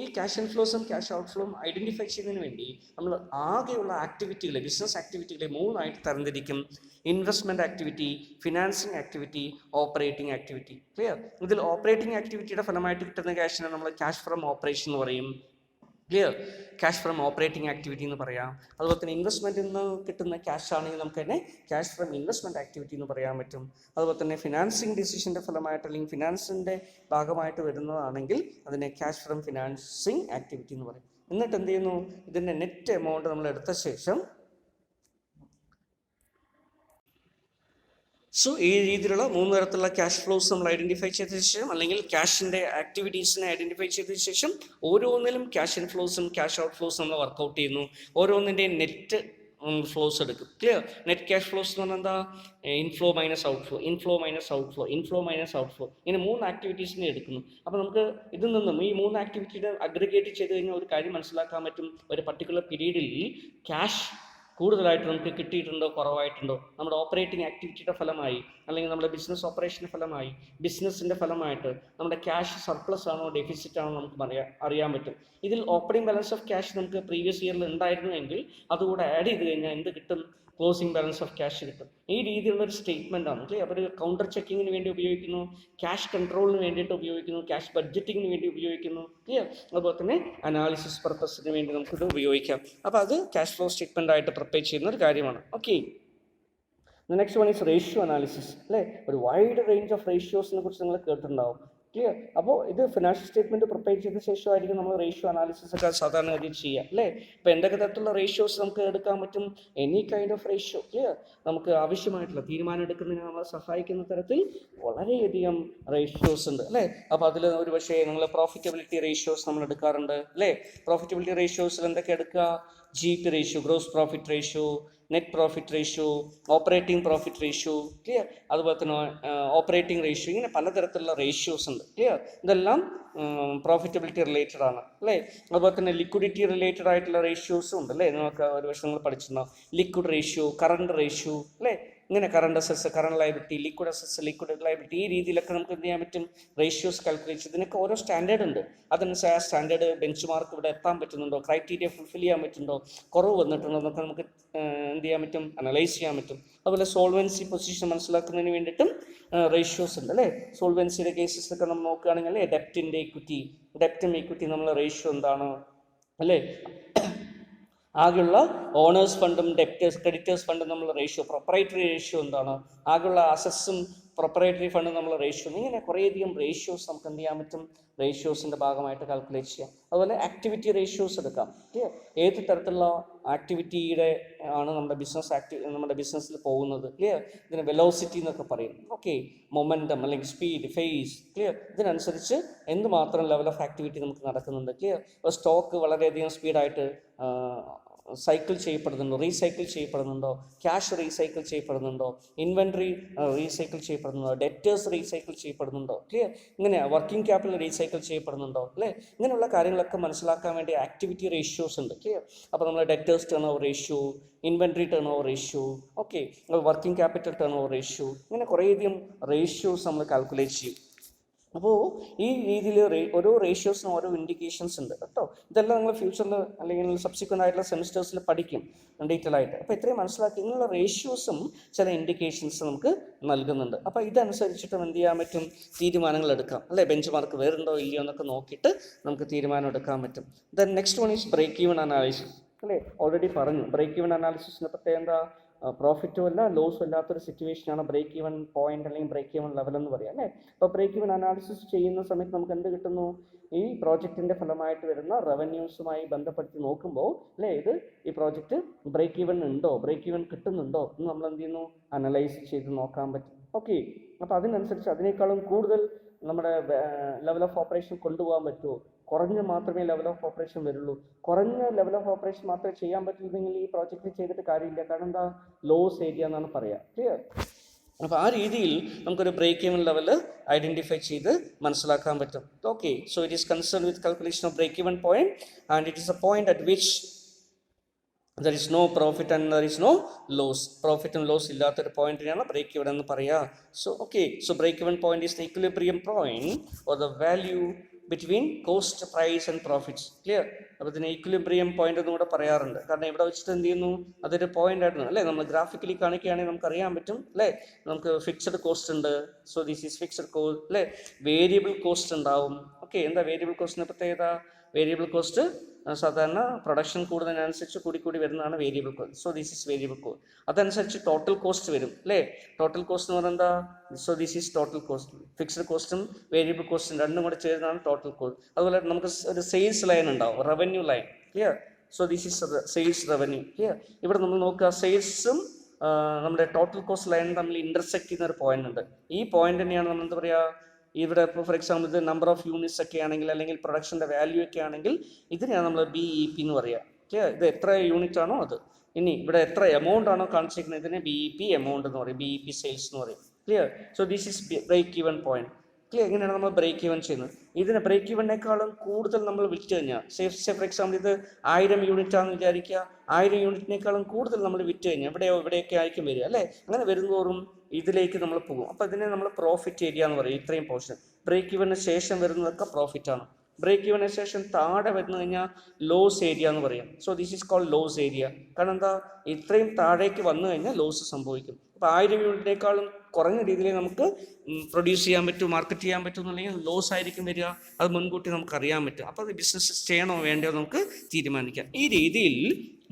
S1: ഈ ക്യാഷ് ഇൻഫ്ലോസും ക്യാഷ് ഔട്ട് ഫ്ലോയും ഐഡൻറ്റിഫൈ ചെയ്യുന്നതിന് വേണ്ടി നമ്മൾ ആകെയുള്ള ആക്ടിവിറ്റികളെ, ബിസിനസ് ആക്ടിവിറ്റികളെ മൂന്നായിട്ട് തരംതിരിക്കും. Investment activity, financing activity, operating activity. Clear? ഇതിൽ ഓപ്പറേറ്റിംഗ് ആക്ടിവിറ്റിയുടെ ഫലമായിട്ട് കിട്ടുന്ന ക്യാഷിനെ നമ്മൾ ക്യാഷ് ഫ്രം ഓപ്പറേഷൻ എന്ന് പറയും. Clear? Cash from operating activity എന്ന് പറയാം. അതുപോലെ തന്നെ ഇൻവെസ്റ്റ്മെൻറ്റിൽ നിന്ന് കിട്ടുന്ന ക്യാഷ് ആണെങ്കിൽ നമുക്ക് തന്നെ ക്യാഷ് ഫ്രം ഇൻവെസ്റ്റ്മെൻറ്റ് ആക്ടിവിറ്റി എന്ന് പറയാൻ പറ്റും. അതുപോലെ തന്നെ ഫിനാൻസിങ് ഡിസിഷൻ്റെ ഫലമായിട്ട് അല്ലെങ്കിൽ ഫിനാൻസിൻ്റെ ഭാഗമായിട്ട് വരുന്നതാണെങ്കിൽ അതിനെ ക്യാഷ് ഫ്രം ഫിനാൻസിങ് ആക്ടിവിറ്റി എന്ന് പറയും. എന്നിട്ട് എന്ത് ചെയ്യുന്നു? ഇതിൻ്റെ നെറ്റ് എമൗണ്ട് നമ്മൾ എടുത്ത ശേഷം സോ ഈ രീതിയിലുള്ള മൂന്ന് തരത്തിലുള്ള ക്യാഷ് ഫ്ലോസ് നമ്മൾ ഐഡൻറ്റിഫൈ ചെയ്ത ശേഷം അല്ലെങ്കിൽ ക്യാഷിൻ്റെ ആക്ടിവിറ്റീസിനെ ഐഡൻറ്റിഫൈ ചെയ്ത ശേഷം ഓരോന്നിലും ക്യാഷ് ഇൻഫ്ലോസും ക്യാഷ് ഔട്ട് ഫ്ലോസും നമ്മൾ വർക്കൗട്ട് ചെയ്യുന്നു. ഓരോന്നിൻ്റെയും നെറ്റ് ഫ്ലോസ് എടുക്കും. ക്ലിയർ? നെറ്റ് ക്യാഷ് ഫ്ലോസ് എന്ന് പറഞ്ഞാൽ എന്താ? Inflow minus outflow, inflow minus outflow, inflow minus outflow, ഇങ്ങനെ 3 ആക്ടിവിറ്റീസിനെ എടുക്കുന്നു. അപ്പോൾ നമുക്ക് ഇതിൽ നിന്നും ഈ 3 ആക്ടിവിറ്റിയുടെ അഗ്രിഗേറ്റ് ചെയ്ത് കഴിഞ്ഞാൽ ഒരു കാര്യം മനസ്സിലാക്കാൻ പറ്റും. ഒരു പർട്ടിക്കുലർ പീരീഡിൽ ക്യാഷ് കൂടുതലായിട്ട് നമുക്ക് കിട്ടിയിട്ടുണ്ടോ കുറവായിട്ടുണ്ടോ, നമ്മുടെ ഓപ്പറേറ്റിംഗ് ആക്ടിവിറ്റിയുടെ ഫലമായി അല്ലെങ്കിൽ നമ്മുടെ ബിസിനസ് ഓപ്പറേഷൻ്റെ ഫലമായി, ബിസിനസ്സിൻ്റെ ഫലമായിട്ട് നമ്മുടെ ക്യാഷ് സർപ്ലസ് ആണോ ഡെഫിസിറ്റ് ആണോ നമുക്ക് അറിയാൻ പറ്റും. ഇതിൽ ഓപ്പണിംഗ് ബാലൻസ് ഓഫ് ക്യാഷ് നമുക്ക് പ്രീവിയസ് ഇയറിൽ ഉണ്ടായിരുന്നുവെങ്കിൽ അതുകൂടെ ആഡ് ചെയ്ത് കഴിഞ്ഞാൽ എന്ത് കിട്ടും? ക്ലോസിംഗ് ബാലൻസ് ഓഫ് ക്യാഷ് കിട്ടും. ഈ രീതിയിലുള്ള ഒരു സ്റ്റേറ്റ്മെൻ്റ് ആണ്. അപ്പോൾ ഒരു കൗണ്ടർ ചെക്കിങ്ങിന് വേണ്ടി ഉപയോഗിക്കുന്നു, ക്യാഷ് കൺട്രോളിന് വേണ്ടിയിട്ട് ഉപയോഗിക്കുന്നു, ക്യാഷ് ബഡ്ജറ്റിങ്ങിന് വേണ്ടി ഉപയോഗിക്കുന്നു. അതുപോലെ തന്നെ അനാലിസിസ് പർപ്പസിന് വേണ്ടി നമുക്കിത് ഉപയോഗിക്കാം. അപ്പോൾ അത് ക്യാഷ് ഫ്ലോ സ്റ്റേറ്റ്മെൻ്റ് ആയിട്ട് പ്രിപ്പയർ ചെയ്യുന്ന ഒരു കാര്യമാണ്. Okay, next one is ratio analysis. അല്ലേ, ഒരു വൈഡ് റേഞ്ച് ഓഫ് റേഷ്യോസിനെ കുറിച്ച് നിങ്ങൾ കേട്ടിട്ടുണ്ടാവും. ക്ലിയർ? അപ്പോൾ ഇത് ഫിനാൻഷ്യൽ സ്റ്റേറ്റ്മെൻറ്റ് പ്രിപ്പയർ ചെയ്ത ശേഷമായിരിക്കും നമ്മൾ റേഷ്യോ അനാലിസിസ് ഒക്കെ സാധാരണ ഗതിയിൽ ചെയ്യുക. അല്ലേ, ഇപ്പോൾ എന്തൊക്കെ തരത്തിലുള്ള റേഷ്യോസ് നമുക്ക് എടുക്കാൻ പറ്റും? Any kind of ratio. Clear? നമുക്ക് ആവശ്യമായിട്ടുള്ള തീരുമാനം എടുക്കുന്നതിന് നമ്മളെ സഹായിക്കുന്ന തരത്തിൽ വളരെയധികം റേഷ്യോസ് ഉണ്ട്. അല്ലേ, അപ്പോൾ അതിൽ ഒരു പക്ഷേ നിങ്ങൾ പ്രോഫിറ്റബിലിറ്റി റേഷ്യോസ് നമ്മൾ എടുക്കാറുണ്ട്. അല്ലേ, പ്രോഫിറ്റബിലിറ്റി റേഷ്യോസിൽ എന്തൊക്കെ എടുക്കുക? GP ratio, gross profit ratio, net profit ratio, operating profit ratio. Clear? അതുപോലെ തന്നെ ഓപ്പറേറ്റിംഗ് റേഷ്യോ, ഇങ്ങനെ പലതരത്തിലുള്ള റേഷ്യോസ് ഉണ്ട്. ക്ലിയർ? ഇതെല്ലാം പ്രോഫിറ്റബിലിറ്റി റിലേറ്റഡ് ആണ്. അല്ലേ, അതുപോലെ തന്നെ ലിക്വിഡിറ്റി റിലേറ്റഡ് ആയിട്ടുള്ള റേഷ്യോസും ഉണ്ട്. അല്ലേ, നമുക്ക് ഒരു വർഷം നിങ്ങൾ പഠിച്ചിട്ടുണ്ടാവും. Liquid ratio, current ratio. അല്ലേ, ഇങ്ങനെ current assets, current liability, liquid assets, liquid liability, ഈ രീതിയിലൊക്കെ നമുക്ക് എന്ത് ചെയ്യാൻ പറ്റും? റേഷ്യോസ് കാൽക്കുലേറ്റ് ചെയ്ത് ഇതിനൊക്കെ ഓരോ സ്റ്റാൻഡേർഡ് ഉണ്ട്. അതനുസരിച്ച് ആ സ്റ്റാൻഡേർഡ് ബെഞ്ച് മാർക്ക് ഇവിടെ എത്താൻ പറ്റുന്നുണ്ടോ, ക്രൈറ്റീരിയ ഫുൾഫിൽ ചെയ്യാൻ പറ്റുന്നുണ്ടോ, കുറവ് വന്നിട്ടുണ്ടോ എന്നൊക്കെ നമുക്ക് എന്ത് ചെയ്യാൻ പറ്റും? അനലൈസ് ചെയ്യാൻ പറ്റും. അതുപോലെ സോൾവൻസി പൊസിഷൻ മനസ്സിലാക്കുന്നതിന് വേണ്ടിയിട്ടും റേഷ്യോസ് ഉണ്ട്. അല്ലേ, സോൾവൻസിയുടെ കേസസൊക്കെ നമ്മൾ നോക്കുകയാണെങ്കിൽ ഡെപ്റ്റിൻ്റെ ഇക്വിറ്റി, ഡെപ്റ്റും ഇക്വിറ്റി നമ്മൾ റേഷ്യോ എന്താണ്? അല്ലേ, ആകെയുള്ള ഓണേഴ്സ് ഫണ്ടും ഡെപ്റ്റേഴ്സ് ക്രെഡിറ്റേഴ്സ് ഫണ്ടും നമ്മൾ റേഷ്യോ, പ്രൊപ്പറേറ്ററി റേഷ്യോ എന്താണ്? ആകെയുള്ള അസറ്റ്സും പ്രൊപ്പറേറ്ററി ഫണ്ടും നമ്മൾ റേഷ്യോ. ഇങ്ങനെ കുറേയധികം റേഷ്യോസ് നമുക്ക് എന്ത് ചെയ്യാൻ പറ്റും? റേഷ്യോസിൻ്റെ ഭാഗമായിട്ട് കാൽക്കുലേറ്റ് ചെയ്യാം. അതുപോലെ ആക്ടിവിറ്റി റേഷ്യോസ് എടുക്കാം. ഏത് തരത്തിലുള്ള ആക്ടിവിറ്റിയുടെ ആണ് നമ്മുടെ ബിസിനസ്സിൽ പോകുന്നത്. ക്ലിയർ? ഇതിന് വെലോസിറ്റി എന്നൊക്കെ പറയും. ഓക്കെ, മൊമെൻറ്റം അല്ലെങ്കിൽ സ്പീഡ്, ഫേസ്. ക്ലിയർ? ഇതിനനുസരിച്ച് എന്തുമാത്രം ലെവൽ ഓഫ് ആക്ടിവിറ്റി നമുക്ക് നടക്കുന്നുണ്ട്. ക്ലിയർ? സ്റ്റോക്ക് വളരെയധികം സ്പീഡായിട്ട് സൈക്കിൾ ചെയ്യപ്പെടുന്നുണ്ടോ, റീസൈക്കിൾ ചെയ്യപ്പെടുന്നുണ്ടോ, ക്യാഷ് റീസൈക്കിൾ ചെയ്യപ്പെടുന്നുണ്ടോ, ഇൻവെൻട്രി റീസൈക്കിൾ ചെയ്യപ്പെടുന്നുണ്ടോ, ഡെറ്റേഴ്സ് റീസൈക്കിൾ ചെയ്യപ്പെടുന്നുണ്ടോ. ക്ലിയർ? ഇങ്ങനെ വർക്കിംഗ് ക്യാപിറ്റൽ റീസൈക്കിൾ ചെയ്യപ്പെടുന്നുണ്ടോ. അല്ലേ, ഇങ്ങനെയുള്ള കാര്യങ്ങളൊക്കെ മനസ്സിലാക്കാൻ വേണ്ടി ആക്ടിവിറ്റി റേഷ്യോസ് ഉണ്ട്. ക്ലിയർ? അപ്പോൾ നമ്മൾ debtors turn over ratio, inventory turn over ratio, okay, working capital turn over ratio, ഇങ്ങനെ കുറേയധികം റേഷ്യോസ് നമ്മൾ കാൽക്കുലേറ്റ് ചെയ്യും. അപ്പോൾ ഈ രീതിയിൽ ഓരോ റേഷ്യോസിനും ഓരോ ഇൻഡിക്കേഷൻസ് ഉണ്ട് കേട്ടോ. ഇതെല്ലാം നിങ്ങൾ ഫ്യൂച്ചറിൽ അല്ലെങ്കിൽ സബ്സിക്വൻ്റ് ആയിട്ടുള്ള സെമിസ്റ്റേഴ്സിൽ പഠിക്കും ഡീറ്റെയിൽ ആയിട്ട്. അപ്പോൾ ഇത്രയും മനസ്സിലാക്കി ഇങ്ങനെയുള്ള റേഷ്യോസും ചില ഇൻഡിക്കേഷൻസ് നമുക്ക് നൽകുന്നുണ്ട്. അപ്പോൾ ഇതനുസരിച്ചിട്ടും എന്ത് ചെയ്യാൻ പറ്റും? തീരുമാനങ്ങൾ എടുക്കാം. അല്ലേ, ബെഞ്ച് മാർക്ക് വേറുണ്ടോ ഇല്ലയോ എന്നൊക്കെ നോക്കിയിട്ട് നമുക്ക് തീരുമാനം എടുക്കാൻ പറ്റും. Then next one is break even analysis. അല്ലേ, ഓൾറെഡി പറഞ്ഞു. ബ്രേക്ക് ഈവൻ അനാലിസിസിനെ പ്രത്യേകം എന്താ? പ്രോഫിറ്റും അല്ല ലോസും അല്ലാത്തൊരു സിറ്റുവേഷനാണ് ബ്രേക്ക് ഈവൻ പോയിന്റ് അല്ലെങ്കിൽ ബ്രേക്ക് ഈവൻ ലെവൽ എന്ന് പറയാം. അല്ലേ, അപ്പോൾ ബ്രേക്ക് ഈവൻ അനാലിസിസ് ചെയ്യുന്ന സമയത്ത് നമുക്ക് എന്ത് കിട്ടുന്നു? ഈ പ്രോജക്റ്റിൻ്റെ ഫലമായിട്ട് വരുന്ന റവന്യൂസുമായി ബന്ധപ്പെടുത്തി നോക്കുമ്പോൾ, അല്ലേ, ഈ പ്രോജക്റ്റ് ബ്രേക്ക് ഈവൻ ഉണ്ടോ, ബ്രേക്ക് ഈവൻ കിട്ടുന്നുണ്ടോ എന്ന് നമ്മൾ എന്ത് ചെയ്യുന്നു? അനലൈസ് ചെയ്ത് നോക്കാൻ പറ്റും. ഓക്കെ, അപ്പോൾ അതിനനുസരിച്ച് അതിനേക്കാളും കൂടുതൽ നമ്മുടെ ലെവൽ ഓഫ് ഓപ്പറേഷൻ കൊണ്ടുപോകാൻ പറ്റുമോ? കുറഞ്ഞ മാത്രമേ ലെവൽ ഓഫ് ഓപ്പറേഷൻ വരുള്ളൂ. കുറഞ്ഞ ലെവൽ ഓഫ് ഓപ്പറേഷൻ മാത്രമേ ചെയ്യാൻ പറ്റില്ലെങ്കിൽ ഈ പ്രോജക്റ്റ് ചെയ്തിട്ട് കാര്യമില്ല. കാരണം എന്താ? ലോസ് ഏരിയ എന്നാണ് പറയുക. ക്ലിയർ? അപ്പോൾ ആ രീതിയിൽ നമുക്കൊരു ബ്രേക്ക് ഈവൻ ലെവൽ ഐഡൻറ്റിഫൈ ചെയ്ത് മനസ്സിലാക്കാൻ പറ്റും. Okay, so it is concern with calculation of break even point and it is a point at which there is no profit and there is no loss. Profit and loss ഇല്ലാത്തൊരു പോയിന്റിനാണ് break even എന്ന് പറയുക. So okay, so break even point is the equilibrium point or the value between cost, price and profits. Clear? അപ്പോൾ ഇതിനെ equilibrium point എന്നും കൂടെ പറയാറുണ്ട്. കാരണം ഇവിടെ വെച്ചിട്ട് എന്ത് ചെയ്യുന്നു? അതൊരു പോയിന്റ് ആയിരുന്നു. അല്ലേ, നമ്മൾ ഗ്രാഫിക്കലി കാണിക്കുകയാണെങ്കിൽ നമുക്ക് അറിയാൻ പറ്റും. അല്ലേ, നമുക്ക് ഫിക്സഡ് കോസ്റ്റ് ഉണ്ട്. So this is fixed cost. അല്ലേ, വേരിയബിൾ കോസ്റ്റ് ഉണ്ടാവും. ഓക്കെ, എന്താ വേരിയബിൾ കോസ്റ്റിൻ്റെ പ്രത്യേകത? വേരിയബിൾ കോസ്റ്റ് സാധാരണ പ്രൊഡക്ഷൻ കൂടുന്നതിനനുസരിച്ച് കൂടി വരുന്നതാണ് variable cost. So this is variable cost. അതനുസരിച്ച് ടോട്ടൽ കോസ്റ്റ് വരും. അല്ലേ, ടോട്ടൽ കോസ്റ്റ് എന്ന് പറയുന്നത് എന്താ? So this is total cost. Fixed കോസ്റ്റും വേരിയബിൾ കോസ്റ്റും രണ്ടും കൂടെ ചേരുന്നതാണ് ടോട്ടൽ കോസ്റ്റ്. അതുപോലെ നമുക്ക് ഒരു സെയിൽസ് ലൈൻ ഉണ്ടാവും, revenue line. Clear? So this is sales revenue. Clear? ഇവിടെ നമ്മൾ നോക്കുക, സെയിൽസും നമ്മുടെ ടോട്ടൽ കോസ്റ്റ് ലൈനും തമ്മിൽ ഇൻ്റർസെക്ട് ചെയ്യുന്ന ഒരു പോയിന്റ് ഉണ്ട്. ഈ പോയിന്റ് തന്നെയാണ് നമ്മൾ എന്താ പറയുക? ഇവിടെ ഇപ്പോൾ ഫോർ എക്സാമ്പിൾ ഇത് നമ്പർ ഓഫ് യൂണിറ്റ്സ് ഒക്കെ ആണെങ്കിൽ അല്ലെങ്കിൽ പ്രൊഡക്ഷൻ്റെ വാല്യൂ ഒക്കെ ആണെങ്കിൽ ഇതിനെയാണ് നമ്മൾ BEP എന്ന് പറയുക. ക്ലിയർ. ഇത് എത്ര യൂണിറ്റ് ആണോ അത്. ഇനി ഇവിടെ എത്ര എമൗണ്ട് ആണോ കാണിച്ചിരിക്കുന്നത് ഇതിനെ BEP എമൗണ്ട് എന്ന് പറയും, BEP സെയിൽസ് എന്ന് പറയും. Clear. So this is break even point. Clear. എങ്ങനെയാണ് നമ്മൾ ബ്രേക്ക് ഈവൻ ചെയ്യുന്നത്? ഇതിന് ബ്രേക്ക് ഈവനേക്കാളും കൂടുതൽ നമ്മൾ വിറ്റ് കഴിഞ്ഞാൽ, ഫോർ എക്സാമ്പിൾ ഇത് 1000 യൂണിറ്റ് ആണെന്ന് വിചാരിക്കുക, 1000 യൂണിറ്റിനേക്കാളും കൂടുതൽ നമ്മൾ വിറ്റ് കഴിഞ്ഞാൽ ഇവിടെയൊക്കെ ആയിരിക്കും വരിക അല്ലേ. അങ്ങനെ വരുന്നതോറും ഇതിലേക്ക് നമ്മൾ പോകും. അപ്പോൾ ഇതിനെ നമ്മൾ പ്രോഫിറ്റ് ഏരിയ എന്ന് പറയും. ഇത്രയും പോർഷൻ ബ്രേക്ക് ഈവന് ശേഷം വരുന്നതൊക്കെ പ്രോഫിറ്റ് ആണ്. ബ്രേക്ക് ഈവന് ശേഷം താഴെ വരുന്നു കഴിഞ്ഞാൽ ലോസ് ഏരിയ എന്ന് പറയും. So this is called loss area. കാരണം എന്താ, ഇത്രയും താഴേക്ക് വന്നു കഴിഞ്ഞാൽ ലോസ് സംഭവിക്കും. അപ്പോൾ 1000 യൂണിറ്റിനേക്കാളും കുറഞ്ഞ രീതിയിൽ നമുക്ക് പ്രൊഡ്യൂസ് ചെയ്യാൻ പറ്റും, മാർക്കറ്റ് ചെയ്യാൻ പറ്റും എന്നുണ്ടെങ്കിൽ ലോസ് ആയിരിക്കും വരിക. അത് മുൻകൂട്ടി നമുക്ക് അറിയാൻ പറ്റും. അപ്പോൾ അത് ബിസിനസ് ചെയ്യണോ വേണ്ടയോ നമുക്ക് തീരുമാനിക്കാം. ഈ രീതിയിൽ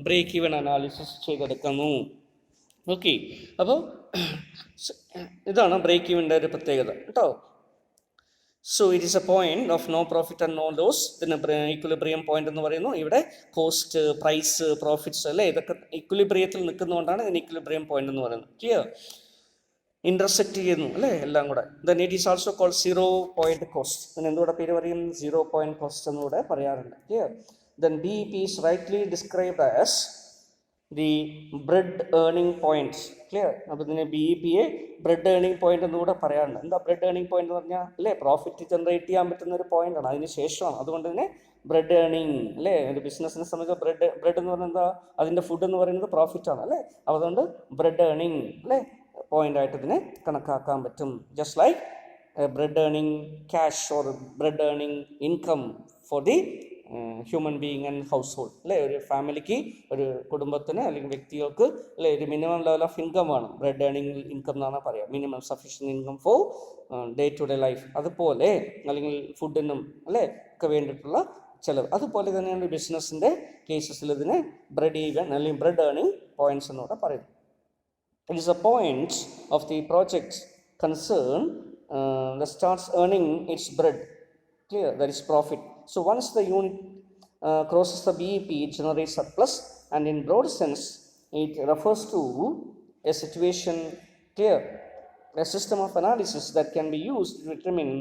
S1: ബ്രേക്ക് ഈവൻ അനാലിസിസ് ചെയ്തെടുക്കുന്നു. ഓക്കെ. അപ്പോൾ ഇതാണ് ബ്രേക്ക് ഈവൻ്റെ ഒരു പ്രത്യേകത കേട്ടോ. So it is a point of no profit and no loss. ഇതിന് ഇക്വിലിബ്രിയം പോയിന്റ് എന്ന് പറയുന്നു. ഇവിടെ കോസ്റ്റ്, പ്രൈസ്, പ്രോഫിറ്റ്സ് അല്ലേ, ഇതൊക്കെ ഇക്വിലിബ്രിയത്തിൽ നിൽക്കുന്നതുകൊണ്ടാണ് ഇതിന് ഇക്വിലിബ്രിയം പോയിന്റ് എന്ന് പറയുന്നത്. ക്ലിയർ. ഇന്റർസെക്ട് ചെയ്യുന്നു അല്ലേ എല്ലാം കൂടെ. Then it is also called 0 point cost. ഇതിന് എന്തുകൂടെ പേര് പറയും? 0 പോയിന്റ് കോസ്റ്റ് എന്നുകൂടെ പറയാറുണ്ട്. Clear. Then BEP is rightly described as the bread earning points. Clear. അപ്പോൾ ഇതിന് BEPയെ ബ്രെഡ് ഏർണിംഗ് പോയിന്റ് എന്നുകൂടെ പറയാറുണ്ട്. എന്താ ബ്രെഡ് ഏർണിംഗ് പോയിന്റ് എന്ന് പറഞ്ഞാൽ അല്ലേ, പ്രോഫിറ്റ് ജനറേറ്റ് ചെയ്യാൻ പറ്റുന്ന ഒരു പോയിന്റ് ആണ്, അതിന് ശേഷമാണ്. അതുകൊണ്ട് തന്നെ ബ്രെഡ് ഏർണിംഗ് അല്ലേ, ഒരു ബിസിനസ്സിനെ സംബന്ധിച്ച് ബ്രെഡ് എന്ന് പറയുന്നത് എന്താ, അതിൻ്റെ ഫുഡ് എന്ന് പറയുന്നത് പ്രോഫിറ്റ് ആണ് അല്ലേ. അതുകൊണ്ട് ബ്രെഡ് ഏർണിംഗ് അല്ലേ പോയിന്റ് ആയിട്ട് ഇതിനെ കണക്കാക്കാൻ പറ്റും. Just like bread earning cash or bread earning income for the human being and household അല്ലേ. ഒരു ഫാമിലിക്ക്, ഒരു കുടുംബത്തിന് അല്ലെങ്കിൽ വ്യക്തികൾക്ക് അല്ലേ ഒരു മിനിമം ലെവൽ ഓഫ് ഇൻകം വേണം. ബ്രെഡ് ഏർണിംഗ് ഇൻകം എന്നാണ് പറയുക, minimum sufficient income for day to day life. അതുപോലെ അല്ലെങ്കിൽ ഫുഡിനും അല്ലേ ഒക്കെ വേണ്ടിയിട്ടുള്ള ചിലവ്. അതുപോലെ തന്നെയാണ് ബിസിനസ്സിൻ്റെ കേസസിൽ ഇതിനെ ബ്രെഡ് ഈവൻ അല്ലെങ്കിൽ ബ്രെഡ് ഏർണിംഗ് പോയിന്റ്സ് എന്നൂടെ പറയുന്നു. It is a point of the project concern that starts earning its bread. Clear, that is profit. So once the unit crosses the BEP, it generates surplus, and in broad sense, it refers to a situation. Clear, a system of analysis that can be used to determine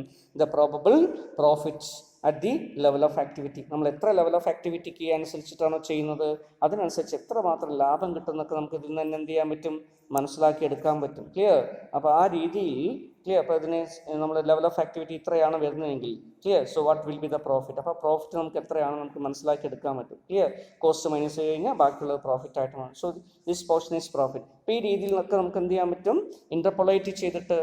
S1: the probable profits at the level of activity. നമ്മൾ എത്ര level of ആക്ടിവിറ്റിക്ക് അനുസരിച്ചിട്ടാണോ ചെയ്യുന്നത് അതിനനുസരിച്ച് എത്രമാത്രം ലാഭം കിട്ടുന്നൊക്കെ നമുക്ക് ഇതിൽ നിന്ന് തന്നെ എന്ത് ചെയ്യാൻ പറ്റും, മനസ്സിലാക്കി എടുക്കാൻ പറ്റും. ക്ലിയർ. അപ്പോൾ ആ രീതിയിൽ ക്ലിയർ. അപ്പോൾ ഇതിന് നമ്മുടെ ലെവൽ ഓഫ് ആക്ടിവിറ്റി ഇത്രയാണ് വരുന്നതെങ്കിൽ clear. So what will be the profit. അപ്പോൾ പ്രോഫിറ്റ് നമുക്ക് എത്രയാണ് നമുക്ക് മനസ്സിലാക്കി എടുക്കാൻ പറ്റും. ക്ലിയർ. കോസ്റ്റ് മൈനസ് ചെയ്ത് കഴിഞ്ഞാൽ ബാക്കിയുള്ളത് പ്രോഫിറ്റ് ആയിട്ട് മാറും. So this portion is profit. അപ്പോൾ ഈ രീതിയിൽ നിന്നൊക്കെ നമുക്ക് എന്ത് ചെയ്യാൻ പറ്റും, ഇന്റർപൊളേറ്റ് ചെയ്തിട്ട്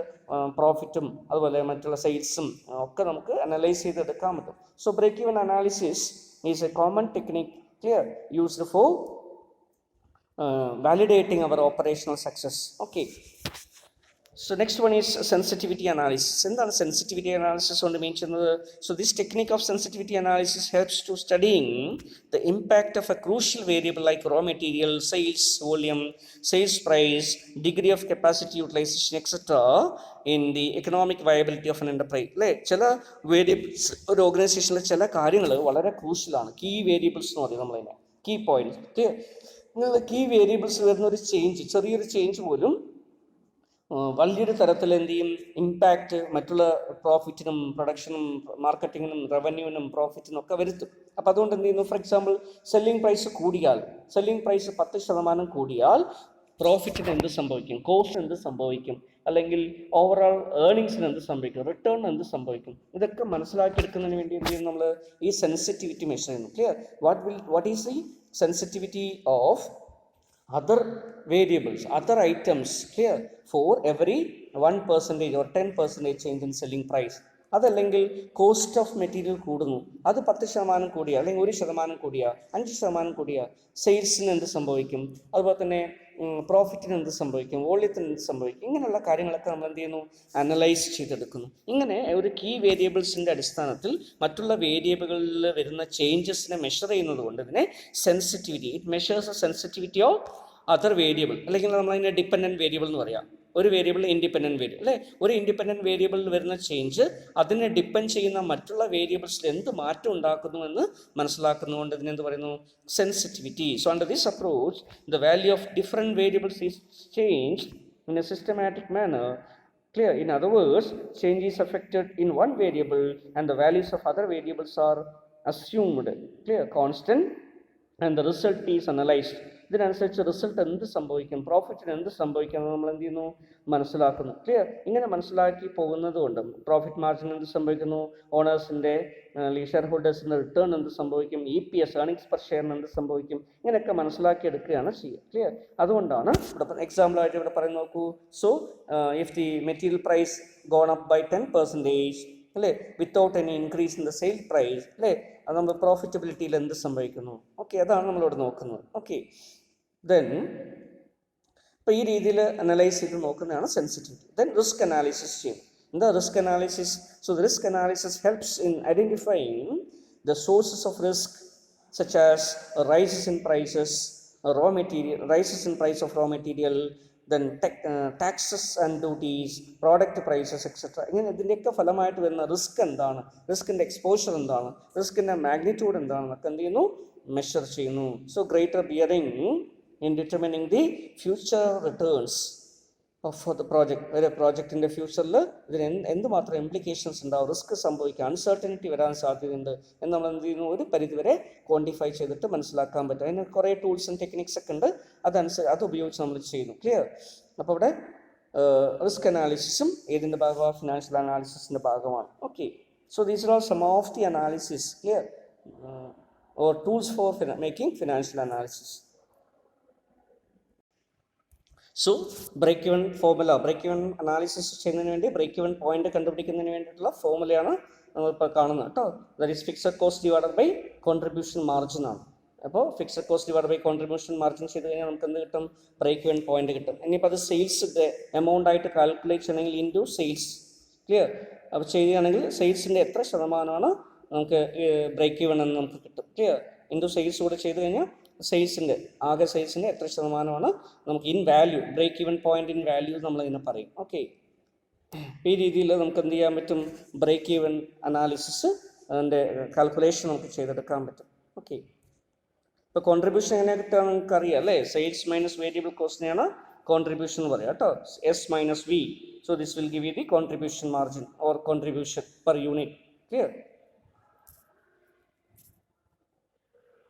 S1: പ്രോഫിറ്റും അതുപോലെ മറ്റുള്ള സെയിൽസും ഒക്കെ നമുക്ക് അനലൈസ് ചെയ്തെടുക്കാൻ പറ്റും. So break even analysis is a common technique clear used for validating our operational success. Okay. So next one is sensitivity analysis. എന്താണ് sensitivity analysis കൊണ്ട് മീൻ ചെയ്യുന്നത്? So this technique of sensitivity analysis helps to studying the impact of a crucial variable like raw material, sales volume, sales price, degree of capacity utilization, etc. in the economic viability of an enterprise. അല്ലേ, ചില variables ഒരു ഓർഗനൈസേഷനിലെ ചില കാര്യങ്ങൾ വളരെ ക്രൂഷ്യലാണ്. Key variables എന്ന് പറയും നമ്മളതിനെ, കീ പോയിന്റ്സ്. നിങ്ങളുടെ കീ വേരിയബിൾസ് വരുന്ന ഒരു ചേഞ്ച്, ചെറിയൊരു ചേഞ്ച് പോലും വലിയൊരു തരത്തിൽ എന്ത് ചെയ്യും, ഇമ്പാക്റ്റ് മറ്റുള്ള പ്രോഫിറ്റിനും പ്രൊഡക്ഷനും മാർക്കറ്റിങ്ങിനും റവന്യൂവിനും പ്രോഫിറ്റിനും ഒക്കെ വരുത്തും. അപ്പോൾ അതുകൊണ്ട് എന്ത് ചെയ്യുന്നു, ഫോർ എക്സാമ്പിൾ സെല്ലിംഗ് പ്രൈസ് കൂടിയാൽ, സെല്ലിംഗ് പ്രൈസ് 10% കൂടിയാൽ പ്രോഫിറ്റിന് എന്ത് സംഭവിക്കും, കോസ്റ്റ് എന്ത് സംഭവിക്കും, അല്ലെങ്കിൽ ഓവറോൾ ഏർണിങ്സിന് എന്ത് സംഭവിക്കും, റിട്ടേണിന് എന്ത് സംഭവിക്കും, ഇതൊക്കെ മനസ്സിലാക്കിയെടുക്കുന്നതിന് വേണ്ടി എന്ത് ചെയ്യും, നമ്മൾ ഈ സെൻസിറ്റിവിറ്റി മെഷർ ചെയ്യുന്നു. Clear. What is the sensitivity of other variables, other items, clear, for every 1% or 10% change in selling price. അതല്ലെങ്കിൽ കോസ്റ്റ് ഓഫ് മെറ്റീരിയൽ കൂടുന്നു, അത് 10% കൂടിയ അല്ലെങ്കിൽ 1% കൂടിയ 5% കൂടിയ സെയിൽസിന് എന്ത് സംഭവിക്കും, അതുപോലെ തന്നെ പ്രോഫിറ്റിന് എന്ത് സംഭവിക്കും, വോള്യത്തിന് എന്ത് സംഭവിക്കും, ഇങ്ങനെയുള്ള കാര്യങ്ങളൊക്കെ നമ്മൾ എന്ത് ചെയ്യുന്നു, അനലൈസ് ചെയ്തെടുക്കുന്നു. ഇങ്ങനെ ഒരു കീ വേരിയബിൾസിൻ്റെ അടിസ്ഥാനത്തിൽ മറ്റുള്ള വേരിയബിളുകളിൽ വരുന്ന ചേഞ്ചസിനെ മെഷർ ചെയ്യുന്നത് കൊണ്ട് ഇതിനെ sensitivity, it measures A sensitivity of other variable, അല്ലെങ്കിൽ നമ്മളതിനെ ഡിപ്പെൻഡൻറ്റ് വേരിയബിൾ എന്ന് പറയാം. ഒരു വേരിയബിൾ ഇൻഡിപെൻഡൻറ്റ് വേരിയബിൾ അല്ലേ, ഒരു ഇൻഡിപെൻഡൻറ്റ് വേരിയബിളിൽ വരുന്ന ചേഞ്ച് അതിനെ ഡിപ്പെൻഡ് ചെയ്യുന്ന മറ്റുള്ള വേരിയബിൾസിൽ എന്ത് മാറ്റം ഉണ്ടാക്കുന്നു എന്ന് മനസ്സിലാക്കുന്നതുകൊണ്ട് ഇതിനെന്ത് പറയുന്നു, sensitivity. So under this approach the value of different variables is changed in A systematic manor. Clear. In other words, change is affected in one variable and the values of other variables are assumed clear constant and the result is analysed. ഇതിനനുസരിച്ച് result എന്ത് സംഭവിക്കും, പ്രോഫിറ്റിന് എന്ത് സംഭവിക്കും നമ്മൾ എന്ത് ചെയ്യുന്നു, മനസ്സിലാക്കുന്നു. Clear? ഇങ്ങനെ മനസ്സിലാക്കി പോകുന്നത് കൊണ്ട് പ്രോഫിറ്റ് മാർജിൻ എന്ത് സംഭവിക്കുന്നു, ഓണേഴ്സിൻ്റെ ഷെയർ ഹോൾഡേഴ്സിൻ്റെ റിട്ടേൺ എന്ത് സംഭവിക്കും, EPS ഏർണിങ്സ് പെർ ഷെയറിന് എന്ത് സംഭവിക്കും, ഇങ്ങനെയൊക്കെ മനസ്സിലാക്കി എടുക്കുകയാണ് ചെയ്യുക. ക്ലിയർ? അതുകൊണ്ടാണ് ഇവിടെ എക്സാമ്പിളായിട്ട് ഇവിടെ പറയുന്നത് നോക്കൂ. So if the material price gone up by 10%, അല്ലേ, without any increase in the sale price, അല്ലേ, അത് നമ്മൾ പ്രോഫിറ്റബിലിറ്റിയിൽ എന്ത് സംഭവിക്കുന്നു. ഓക്കെ, അതാണ് നമ്മളിവിടെ നോക്കുന്നത്. ഓക്കെ, ദെൻ ഇപ്പോൾ ഈ രീതിയിൽ അനലൈസ് ചെയ്ത് നോക്കുന്നതാണ് സെൻസിറ്റിവിറ്റി. ദെൻ റിസ്ക് അനാലിസിസ് ചെയ്യും. എന്താ risk analysis? So the risk analysis helps in identifying the sources of risk such as rises in prices, rises in price of raw material, then taxes and duties, product prices, etc. ഇങ്ങനെ ഇതിൻ്റെയൊക്കെ ഫലമായിട്ട് വരുന്ന risk എന്താണ്, റിസ്കിൻ്റെ exposure എന്താണ്, റിസ്കിൻ്റെ magnitude എന്താണെന്നൊക്കെ എന്ത് ചെയ്യുന്നു, measure ചെയ്യുന്നു. So greater bearing in determining the future returns four the project. ഒരു പ്രോജക്റ്റിൻ്റെ ഫ്യൂച്ചറിൽ ഇതിന് എന്തുമാത്രം ഇംപ്ലിക്കേഷൻസ് ഉണ്ടാവും, റിസ്ക് സംഭവിക്കുക, അൺസർട്ടനിറ്റി വരാൻ സാധ്യതയുണ്ട് എന്ന് നമ്മൾ എന്ത് ചെയ്യുന്നു, ഒരു പരിധിവരെ ക്വാണ്ടിഫൈ ചെയ്തിട്ട് മനസ്സിലാക്കാൻ പറ്റും. അതിന് കുറേ ടൂൾസ് ആൻഡ് ടെക്നിക്സ് ഒക്കെ ഉണ്ട്, അത് ഉപയോഗിച്ച് നമ്മൾ ചെയ്യുന്നു. ക്ലിയർ? അപ്പോൾ ഇവിടെ റിസ്ക് അനാലിസിസും ഏതിൻ്റെ ഭാഗമാണ്, ഫിനാൻഷ്യൽ അനാലിസിസിൻ്റെ ഭാഗമാണ്. Okay, so these are all some of the analysis, clear, or tools for making financial analysis. So break even formula, break even analysis ചെയ്യുന്നതിന് വേണ്ടി ബ്രേക്ക് ഇവൻ പോയിന്റ് കണ്ടുപിടിക്കുന്നതിന് വേണ്ടിയിട്ടുള്ള ഫോർമുലയാണ് നമ്മളിപ്പോൾ കാണുന്നത് കേട്ടോ. That is fixed cost divided by contribution margin ആണ്. അപ്പോൾ fixed cost divide by contribution margin ചെയ്ത് കഴിഞ്ഞാൽ നമുക്ക് എന്ത് കിട്ടും, ബ്രേക്ക് ഇവൻ പോയിന്റ് കിട്ടും. ഇനിയിപ്പോൾ അത് സെയിൽസിൻ്റെ എമൗണ്ട് ആയിട്ട് കാൽക്കുലേറ്റ് ചെയ്യണമെങ്കിൽ ഇൻറ്റു സെയിൽസ്. ക്ലിയർ? അപ്പോൾ ചെയ്യുകയാണെങ്കിൽ സെയിൽസിൻ്റെ എത്ര ശതമാനമാണ് നമുക്ക് ബ്രേക്ക് ഇവൻ എന്ന് നമുക്ക് കിട്ടും. ക്ലിയർ? ഇൻറ്റു സെയിൽസ് കൂടെ ചെയ്ത് കഴിഞ്ഞാൽ സെയിൽസിൻ്റെ ആകെ സെയിൽസിൻ്റെ എത്ര ശതമാനമാണ് നമുക്ക് in value, break even point in value നമ്മളിങ്ങനെ പറയും. ഓക്കെ, ഈ രീതിയിൽ നമുക്ക് എന്ത് ചെയ്യാൻ പറ്റും, ബ്രേക്ക് ഈവൻ അനാലിസിസ് അതിൻ്റെ കാൽക്കുലേഷൻ നമുക്ക് ചെയ്തെടുക്കാൻ പറ്റും. ഓക്കെ, ഇപ്പോൾ കോൺട്രിബ്യൂഷൻ എങ്ങനെ കിട്ടുക നിങ്ങൾക്ക് അറിയാം അല്ലേ, സെയിൽസ് മൈനസ് വേരിയബിൾ കോസ്റ്റിനെയാണ് കോൺട്രിബ്യൂഷൻ എന്ന് പറയാം കേട്ടോ, S minus V. So this will give you the contribution margin or contribution per unit. Clear?